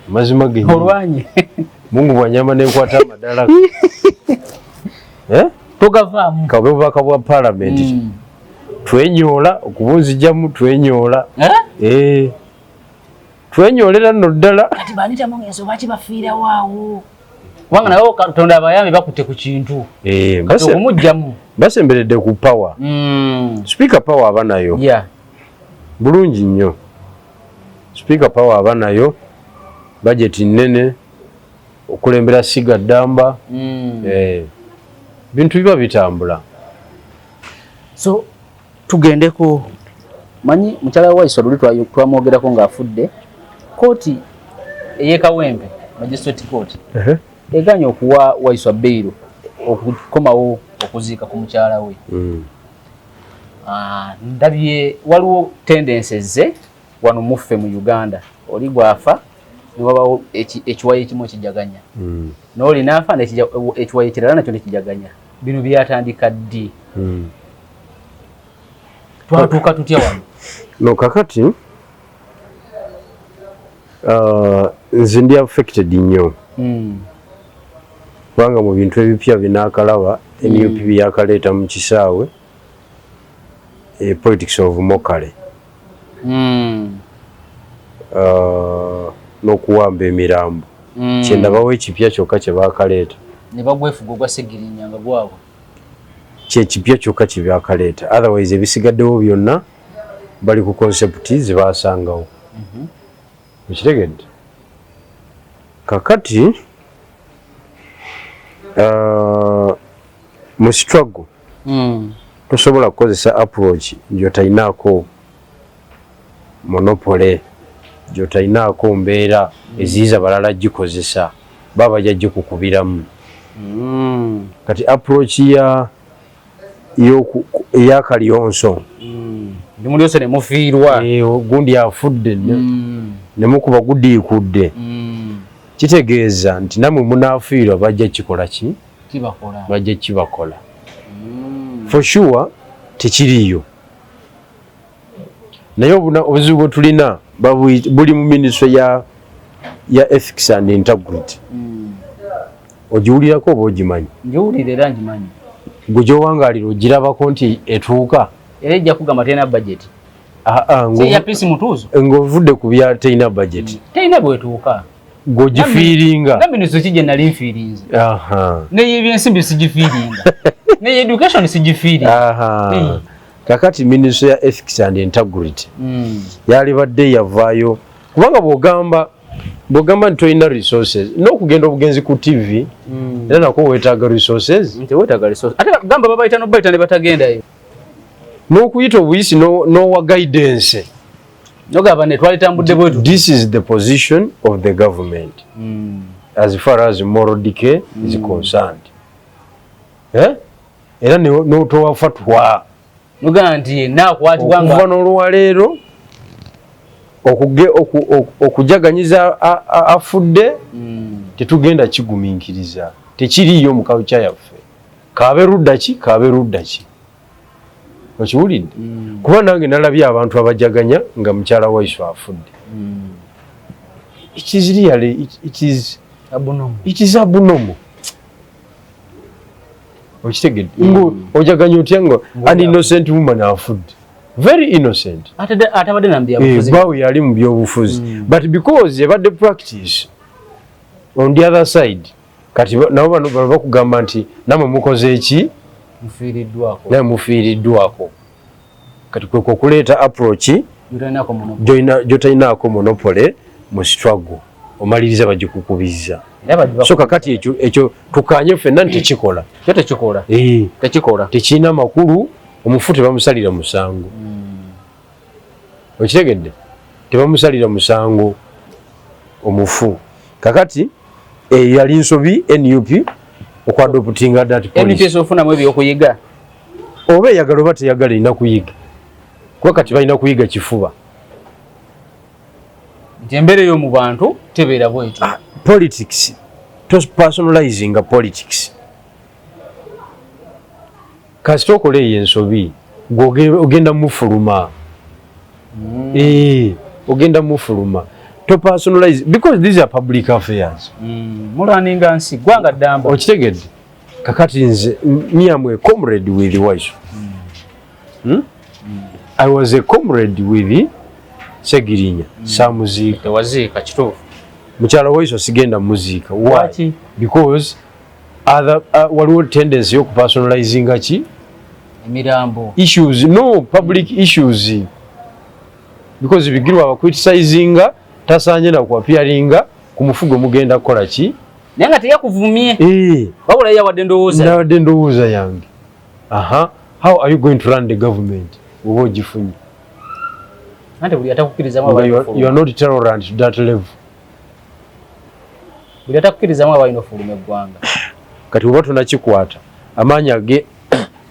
mazima genyi olwanyi mungu bwanyamba nekwata amadala togavaamu kabe bubaka bwa parliament twenyoola okubunzijamu twenyoola twenyolera nno ddala kati banitamu ngenso baki bafiirawo awo kubanga nawe Katonda abayambi bakutte ku kintu okumugjamu basemberedde ku power speaker power aba nayo bulungi nnyo speaker power aba nayo budget nnene okulembera siga ddamba bintu biba bitambula so tugendeko manyi mukyala Waiswa luli twamwogerako ng'afudde kooti ey'Ekawempe magistrate court eganye okuwa Waiswa bail okukomawo okuziika ku mukyala we ndabye waliwo tendencies ze wano muffe mu Uganda oli gwafa niwabawo ekiwayi ekimu ekijaganya n'oli naafa ekiwayi ekirala nakyo nekijaganya bino byatandika ddi twatuuka tutya wano no kakati nze ndi affected nnyo kubanga mu bintu ebipya binaakalaba NUP byakaleeta mu kisaawe politics of mokale n'okuwamba emirambo kyendabawo ekipya kyokka kye baakaleeta ne bagwefuga ogwa Segirinya nga gwabwe kyekipya kyokka kye byakaleeta otherwise ebisigaddewo byonna bali ku concept zebaasangawo okitegedde kakati mu struggle tosobola kukozesa approach gy'otalinaako monopole gy'otalinaako mbeera eziyiza balala gikozesa baba bajja gikukubiramu kati approach eyakalyonso mulyose ne mufiirwa gundi afudde ne mukuba gudiikudde kitegeeza nti namwe munaafiirwa bajja kikola ki bajja kibakola for sure tekiriyo naye obuzibu bwe tulina buli mu ministry ya ethics and integrity ogiwulirako oba ogimanyi ngiwulira era ngimanyi gwe gyowangaalira ogirabako nti etuuka era ejja kugamba terina budget ya pisi mutuuzo ng'ovudde ku bya terina budget terina bwetuuka ng'ogifiiringa nambi niso kijje nali nfiirinze n'eyebyensimbi sigifiiringa n'eyeducation sigifiiringa kakati ministry ya ethics and integrity yali badde yavaayo kubanga bw'ogamba bogamba ntoina resources n'okugenda obugenzi ku TV era nako wetaaga resources nti wetaaga resources ate gamba babayita no bayita ne batagendayo n'okuyita obuyisi n'owa guidance nogamba ne twalitambudde bwetu. This is the position of the government as far as moral decay is concerned. Era n'otowafatwa nogamba nti yenna akwatibwa nga okuva n'olwaleero okujaganyiza afudde tetugenda kigumiikiriza tekiriyo mu kawuca yaffe kaabe rudda ki okiwulidde kuba nange nalabye abantu abajaganya nga mukyala waisu afudde. It is really it is abnormal. Okitegedde ojaganya otya ngo an innocent woman afudde very innocent atabadde nambya bufuzi bawe yali mu byobufuzi but because yabadde practice on the other side kati nabo bano bakugamba nti namwe mukoze eki mufiiriddwako kati kwe kuleeta approach gy'otalinaako monopole mu struggle omaliriza bagikukubiza so kakati ekyo tukanye ffenna nti tekikola tekirina makulu omufu tebamusalira musango okitegedde tebamusalira musango omufu kakati yali nsobi NUP okwadoputinga that policy NUP ofunamu ebyokuyiga oba eyagala oba teyagala erina kuyiga kuba kati balina kuyiga kifuba nti embeera ey'omu bantu tebeera bwetyo politics personalizing politics kasita okola eyo ensobi ogenda mufuluma ogenda mufuluma to personalize because these are public affairs mulaninga nsi gwanga ddamba okitegedde kakati nze myamwe comrade with Waisu I was a comrade with Segirinya samuziika tewaziika kituufu mukyala Waisu sigenda muziika why because other waliwo tendency y'okupersonalizinga ki emirambo issues no public issues because bigirwa abakwitisayizinga tasaanye na kuappearinga ku mufugo mugenda kukola ki naye nga teyakuvumye wabula yawadde ndowooza yange how are you going to run the government oba ogifunye ate buli atakukkirizamu you are not tolerant to that level buli atakukkirizamu abalina ofuluma eggwanga kati oba tonakikwata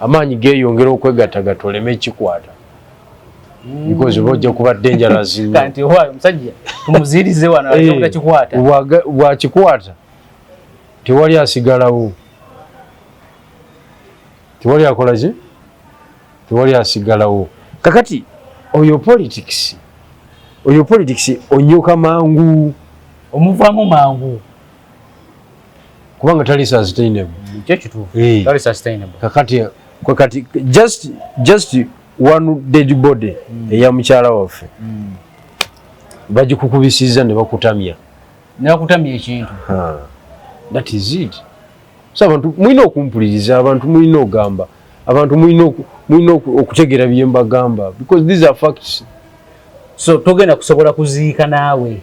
amaanyi geeyongera okwegattagatta oleme kikwata because oba ojja kuba dangerous kanti owayo omusajja tumuziirize wano atakikwata bwakikwata tewali asigalawo tewali akola ki tewali asigalawo kakati oyo politics onyuka mangu omuvaamu mangu kubanga tali sustainable kyo kituufu tali sustainable kakati just one dead body eya mukyala waffe bagikukubisiza ne bakutamya ekintu that is it so abantu mulina okumpuliriza abantu mulina ogamba abantu mulina okutegeera bye mbagamba because these are facts so togenda kusobola kuziika naawe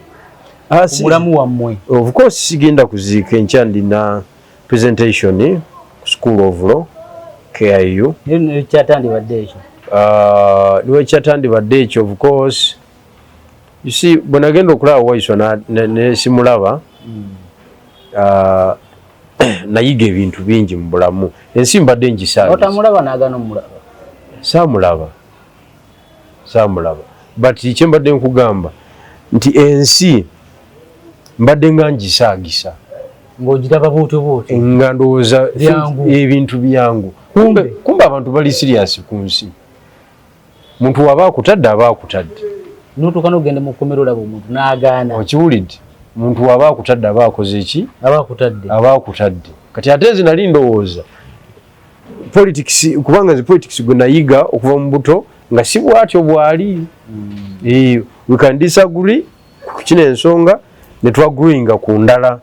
omulamu wammwe of course sigenda kuziika enkya ndina presentation ku School of Law KIU kyatandibadde ekyo niwe kyatandibadde ekyo of course you see bwe nagenda okulaba Waisu ne simulaba nayiga ebintu bingi mu bulamu ensi mbadde ngisaagiza otamulaba naagana omulaba saamulaba but kye mbadde nkugamba nti ensi mbadde nga ngisaagisa ng'ogitaba buutubuutu nga ndowooza ebintu byangu kumbe abantu bali serious ku nsi muntu waba akutadde n'otuuka n'ogenda mu kkomero olaba omuntu n'agaana okiwulidde muntu waba akutadde aba akoze ki aba akutadde kati ate nze nali ndowooza politics kubanga nze politics gwe nayiga okuva mu buto nga si bwatyo bwali we can disagree ku kino ensonga ne twagruinga ku ndala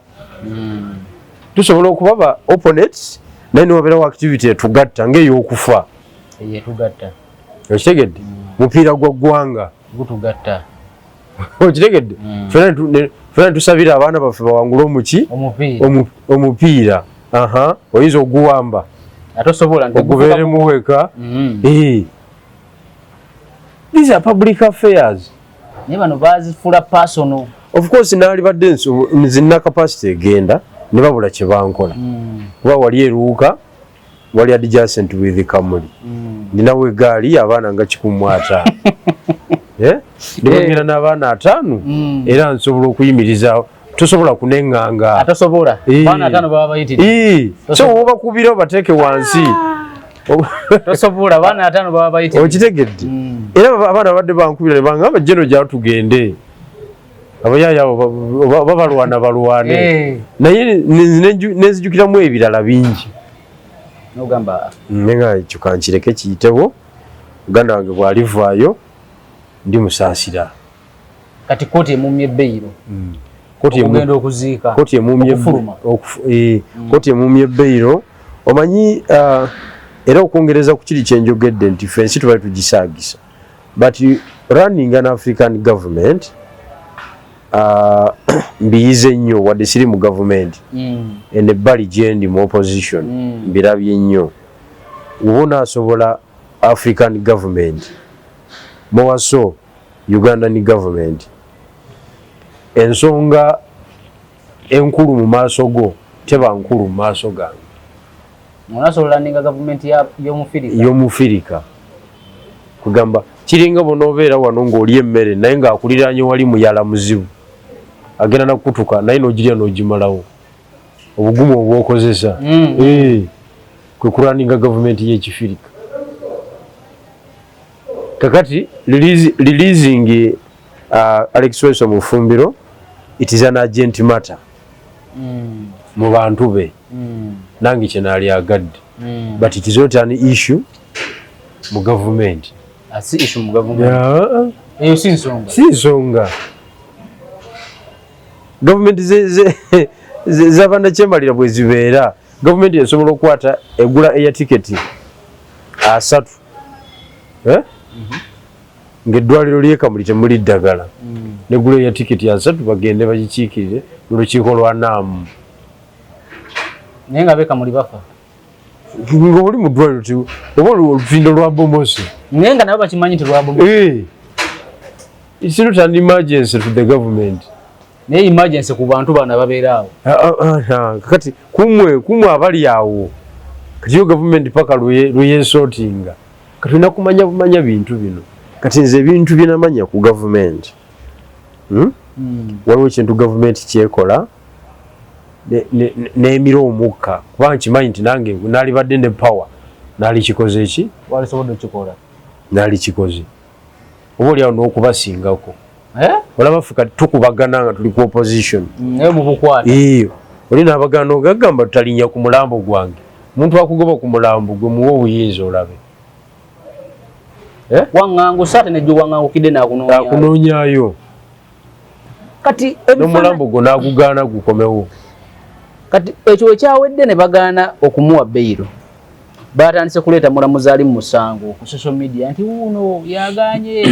tusobola okuba ba opponents naye niwabeerawo activity etugatta ng'ey'okufa okitegedde mupiira gwa ggwanga gutugatta okitegedde fena fena tusabira abaana baffe bawangula omuki omupiira oyinza oguwamba atosobola ogubeere muweka these are public affairs ne bano bazifula personal of course naali badde nzina capacity egenda ne babula kye bankola kuba wali eruuka wali adjacent with Kamuli ninawo egaali abaana nga 15 ndibagenda n'abaana 5 era nsobola okuyimiriza tosobola kunenganga atosobola baana 5 baba bayitire so obakubira obateeke wansi tosobola baana 5 baba bayitire okitegedde era abaana badde bankubira ne bangamba jeno gya tugende abayaya abo balwane naye nenzijukiramu ebirala bingi nogamba nenga ekyo kankireke kiyitebo muganda wange bw'alivaayo ndi musaasira kati kooti emumye ebbeiro okugenda okuziika kooti emumye ebbeiro omanyi era okwongereza ku kiri kyenjogedde nti fensi tubali tugisaagisa but running an African government mbiyize nnyo wadde siri mu gavumenti ebbali gyendi mu opposition mbirabye nnyo oba onaasobola African government mowaso Ugandan government ensonga enkulu mu maaso go teba nkulu mu maaso gange onasobola ninga gavumenti y'omufirika kugamba kiringa bonobeera wano ng'oli emmere naye ng'akuliraanye wali muyala muzibu agenda nakutuka naye n'ogirya n'ogimalawo obugumu obwokozesa kwe kulaninga gavumenti y'ekifirika kakati releasing Alex Weso Mufumbiro it is an urgent matter mu bantu be nange kye naali agadde but it is not an issue mu gavumenti asi issue mu gavumenti eyo si nsonga gavumenti z'abaana kyembalira bwe zibeera gavumenti esobola okukwata egula eya tiketi 3 ng'eddwaliro ly'ekamuli temuli ddagala negula eya tiketi 3 bagende bagikiikirire mu lukiiko lwa naamu naye nga beekamuli bafa ng'oli mu ddwaliro oba olutindo lwa bomosi naye nga nabo bakimanyi nti lwa bomosi it's not an emergency to the government naye emergency ku bantu bana babeera awo kati kumwe abali awo kati yo gavumenti paka lweyesortinga kati olina kumanya bintu bino kati nze ebintu byenamanya ku gavumenti waliwo ekintu gavumenti kyekola n'emira omukka kuba nkimanyi nti nange naali badde ne power naali kikoze eki walisobodde okikola naali kikoze oba oliawo n'okubasingako olaba ffe kati tukubagana nga tuli ku opposition oli n'abagana ogagamba tutalinya ku mulambo gwange omuntu akugoba ku mulambo gwe muwe obuyinza olabe waŋŋangu saate nejjo waŋŋangukidde n'akunoonyaayo kati n'omulambo gwo n'agugaana gukomewo kati ekyo ekyawedde ne bagaana okumuwa beyiro batandise kuleeta mulamuzi ali mu musango ku social media nti uno yaganye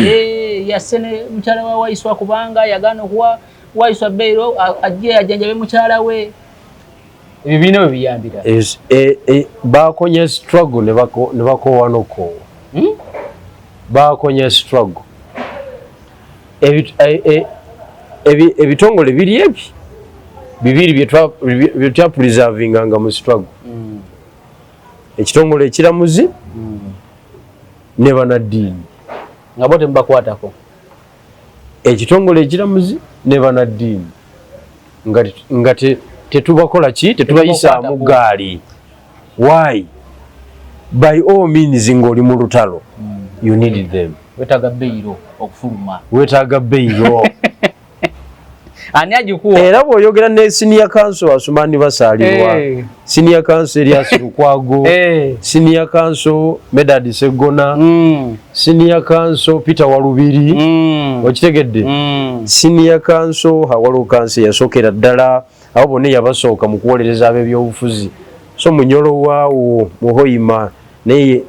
yasse ne mukyala wa Waiswa kubanga yagaana okuwa Waiswa beyiro ajje ajanjabe mukyala we ebyo birina bwe biyambira bakonya struggle ne bakoowa n'okoowa bakonya struggle ebitongole biri ebi bibiri byetwa preservinganga mu struggle ekitongole ekiramuzi ne banaddiini nga bo temubakwatako ekitongole ekiramuzi ne banaddiini nga tetubakola ki tetubayisaamu gaali why by all means ng'oli mu lutalo you need them wetaaga beyiro okufuluma wetaaga beyiro ani agikuwa era bw'oyogera ne senior council Asumani Basalirwa senior council Elias Lukwago senior council Medad Segona senior council Peter Walubiri okitegedde senior council Hawalo council yasookera ddala abo bonna yabasooka mu kuwolereza ab'ebyobufuzi so Munyolo waawo Muhoyima naye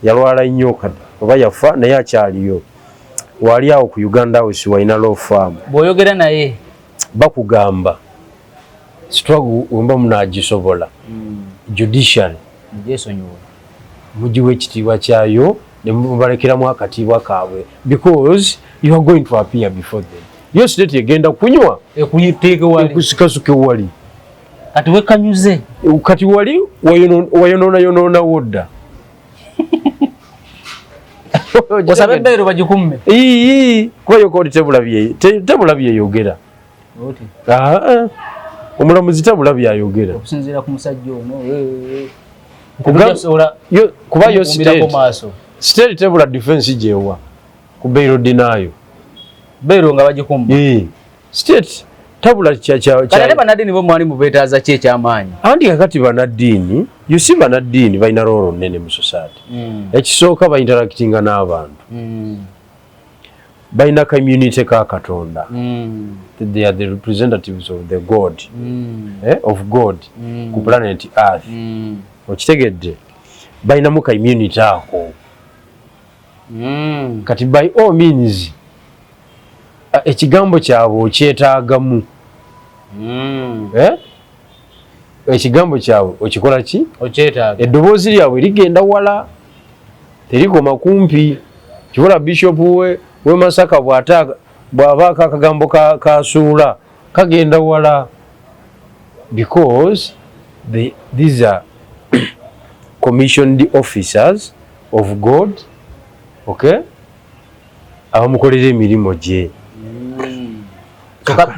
yalwala nnyo kati oba yafa naye akyaliyo wali awo ku Uganda House walina law firm bw'oyogera naye bakugamba struggle wemba munagisobola judiciary mugiwe ekitiibwa kyayo ne mubalekeramu akatiibwa kaabwe because you are going to appear before them. Yo state egenda kunywa ekusikasuke wali kati wekanyuze kati wali wayonoona wodda osabe Bairo bagikumme kuba yokoti tebula byeyogera omulamuzi tabula byayogera okusinziira ku musajja kuba yo state tebula defense gyewa ku Bairo dinayo Bairo nga bagikumme state tabula kale banadini bo mwali mubetaaza ki ekyamaanyi andi kakati banadini yusi banadini balina rolo nene mu society ekisooka ba interactinga n'abantu balina community ka Katonda they are the representatives of the God of God ku planet Earth okitegedde balina mu community ako kati by all means ekigambo kyabwe okyetaagamu ekigambo kyabwe okikola ki okyetaaga eddoboozi lyabwe ligenda wala terikoma kumpi kibola bishop we Masaka bw'abaako akagambo kasuula kagenda wala because these are commissioned officers of God okay abamukolera emirimu gye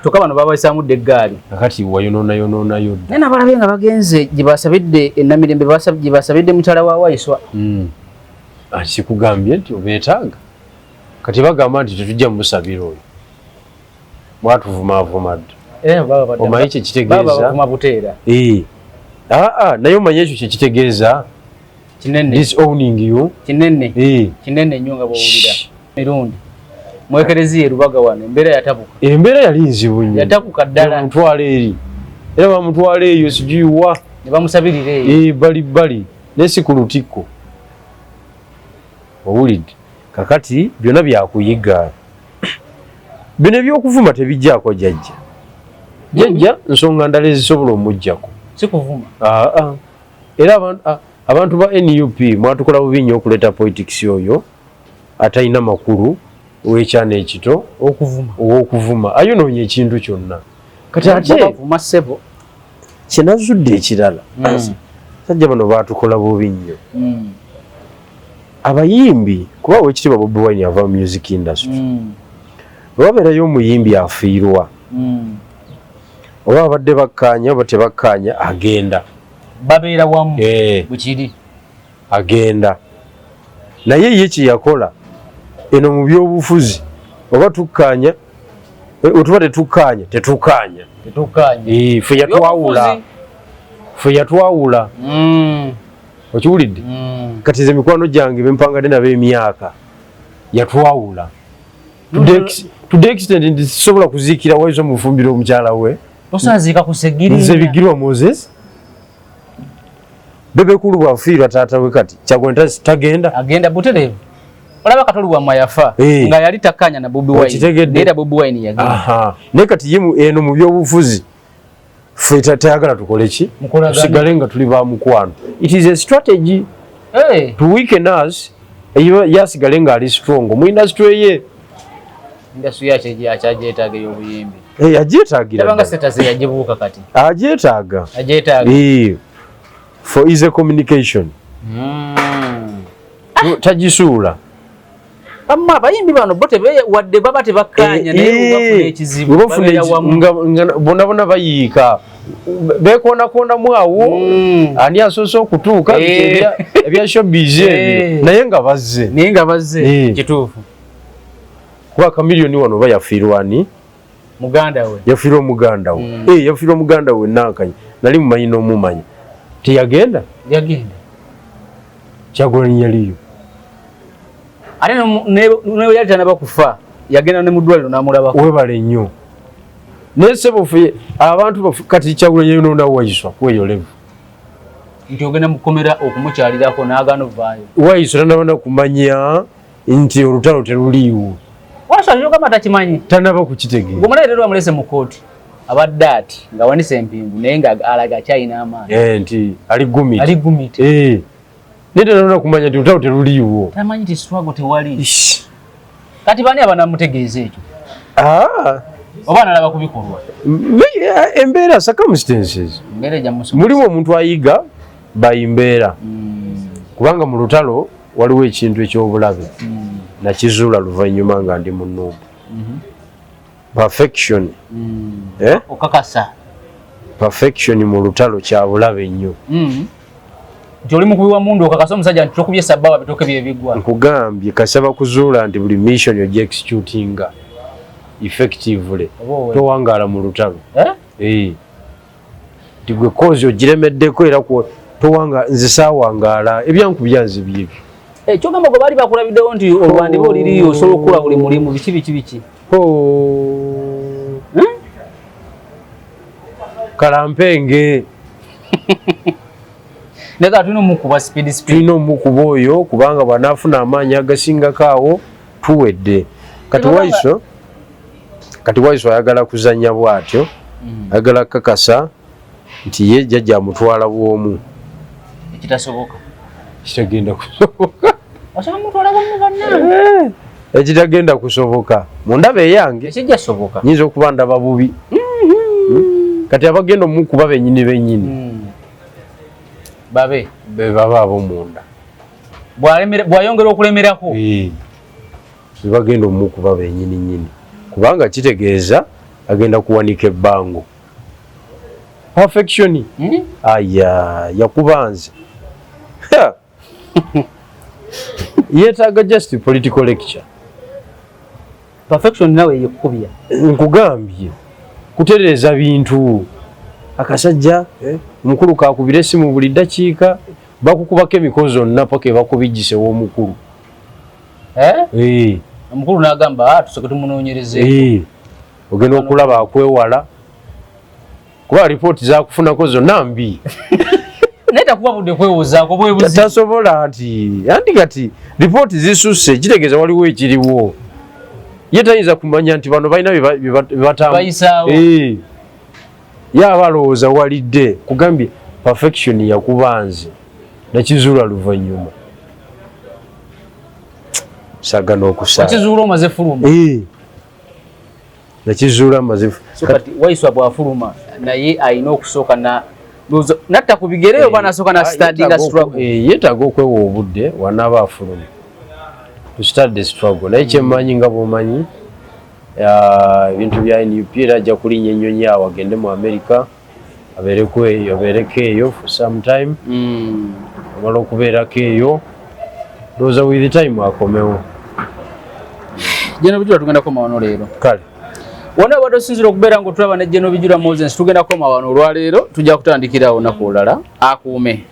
kyokka bano babayisamudde eggaali kakati wayonoona yodda naye nabalabye nga bagenze gye basabidde ennamirembe gye basabidde mukyala wa Waiswa sikugambye nti obeetaaga kati bagamba nti tetujja mumusabira oyo mwatuvumaavuma dda omanyi kyekitegeeza naye omanyi ekyo kyekitegeeza disowning you kinene nnyo nga bwowulira mirundi mwekereziya erubaga wano embeera yali nzibu nnyo yatakuka ddala bamutwala eri era bamutwala eyo sijuyiwa ne bamusabirira eyo bali naye si ku lutikko owulidde kakati byonna byakuyiga bino ebyokuvuma tebijjaako jjajja nsonga ndala ezisobola omujjako si kuvuma era abantu ba NUP mwatukola bubi nnyo okuleeta politics oyo atalina makulu w'ekyana ekito ow'okuvuma ayonoonya ekintu kyonna kati ate kyenazudde ekirala sajja bano baatukola bubi nnyo abayimbi kuba wekitiibwa Bobi Wine ava mu music industry wewabeerayo omuyimbi afiirwa oba abadde bakkaanya oba tebakkaanya agenda babeera wamu bukiri agenda naye ye kyeyakola eno mu byobufuzi oba tukkaanya otuba tetukkaanya ffe yatwawula okiwulidde kati ze mikwano gyange bempangadde nabo emyaka yatwawula to the extent nti sisobola kuziikira Waiswa mu bufumbiro omukyala we nze Bigirwa Moses Bebekulu bwafiirwa taata we kati Kyagulanyi agenda butereevu olaba katolubwamwe yafa nga yali takkaanya na Bobi Wine era Bobi Wine yagenda naye kati ye eno mu byobufuzi ffe tayagala tukole ki tusigale nga tuli ba mukwano it is a strategy to weaken us yasigale nga ali strong mu industry ye industry yake akyagyetaaga ey'obuyimbi agyetaagira tabanga status yagibuuka kati agyetaaga for easy communication tagisuula amma abayimbi bano bo wadde baba tebakkaanya naye bafuna ekizibu bonna bayiika beekoonakoonamu awo ani asoose okutuuka ebya showbiz ebyo naye nga bazze kituufu kuba Chameleone wano oba yafiirwa ani yafiirwa omuganda we yafiirwa omuganda we Nankanyi nali mumanyi n'omumanya teyagenda Kyagulanyi yaliyo ate yali tanaba kufa yagenda ne mu ddwaliro n'amulabako webale nnyo naye ssebo ffe abantu kati Kyagulanyi yonoona Waiswa kweyo levu nti ogenda mukomera okumukyalirako n'agaana ovaayo Waiswa tanaba kumanya nti olutalo teruliiwo Waiswa yogamba takimanyi tanaba kukitegeera gwe muleetera amulese mu kooti abadde ati nga wanise empingu naye nga alaga kyalina amaanyi nti ali gumiti naye tannaba kumanya nti olutalo teruliiwo tamanyi ti struggle tewali kati bani abanamutegeeza ekyo oba nalaba kubikolwa embeera circumstances mulimu omuntu ayiga bayimbeera kubanga mu lutalo waliwo ekintu ekyobulabe nakizuula luvannyuma nga ndi munuubu perfection okakasa perfection mu lutalo kyabulabe nnyo nti oli mukubiwa mundu okakasa omusajja nti tokubye sabbawa bitoke bye bigwa nkugambye kasaba kuzuula nti buli mission ogi executinga effectively towangaala mu lutalo nti gwe kozi ogiremeddeko era towanga nze saawangaala ebyankubya nze byebyo kyogamba gwe baali bakulabiddewo nti olwandiba oliri osobola okukola buli mulimu biki kalampenge neka tulina omukuba tulina omukuba oyo kubanga bwanaafuna amaanyi agasingako awo tuwedde kati waiso ayagala kuzannya bwatyo ayagala kakasa nti ye jjajja amutwala bwomu ekitasoboka kitagenda kusoboka bannange ekitagenda kusoboka mundaba eyange ekijjasoboka nyinza okuba ndaba bubi kati abagenda omukuba bennyini babe bebaba ab'omunda bwayongera okulemerako bebagenda omukuba bennyini kubanga kitegeeza agenda kuwanika ebbango perfection aya yakubanze yeetaaga just political lecture perfection nawe yekukubya nkugambye kutereeza bintu akasajja omukulu kakubira essimu buli ddakiika bakukubako emiko zonna paka ebakubijjise w'omukulu omukulu n'agamba tusooke tumunoonyereze ogenda okulaba akwewala kuba alipooti zakufunako zonna mbi naye takuba budde kwewozaako bwebuzi tasobola anti kati lipooti zisusse kitegeeza waliwo ekiriwo ye tayinza kumanya nti bano balina bayisaawo yaba alowooza walidde kugambye perfection yakubanze nakizuula luvannyuma sagana okusakizuula omaze fuluma nakizuula maze kati waiswa bwafuluma naye alina okusooka natta ku bigere oba nasooka na standinga struggle yeetaaga okwewa obudde wanaaba afuluma to start the struggle naye kyemmanyi nga bwomanyi ebintu bya NUP era ajja kulinnya ennyonyi awo agende mu America abeereko eyo for some time amala okubeerako eyo ndowooza with the time akomewo Jeno Bijula tugenda koma wano leero kale wona bado sinzira okubeera nga otulaba ne Jeno Bijula Moses tugenda koma wano olwaleero tujja kutandikira olunaku olulala akuume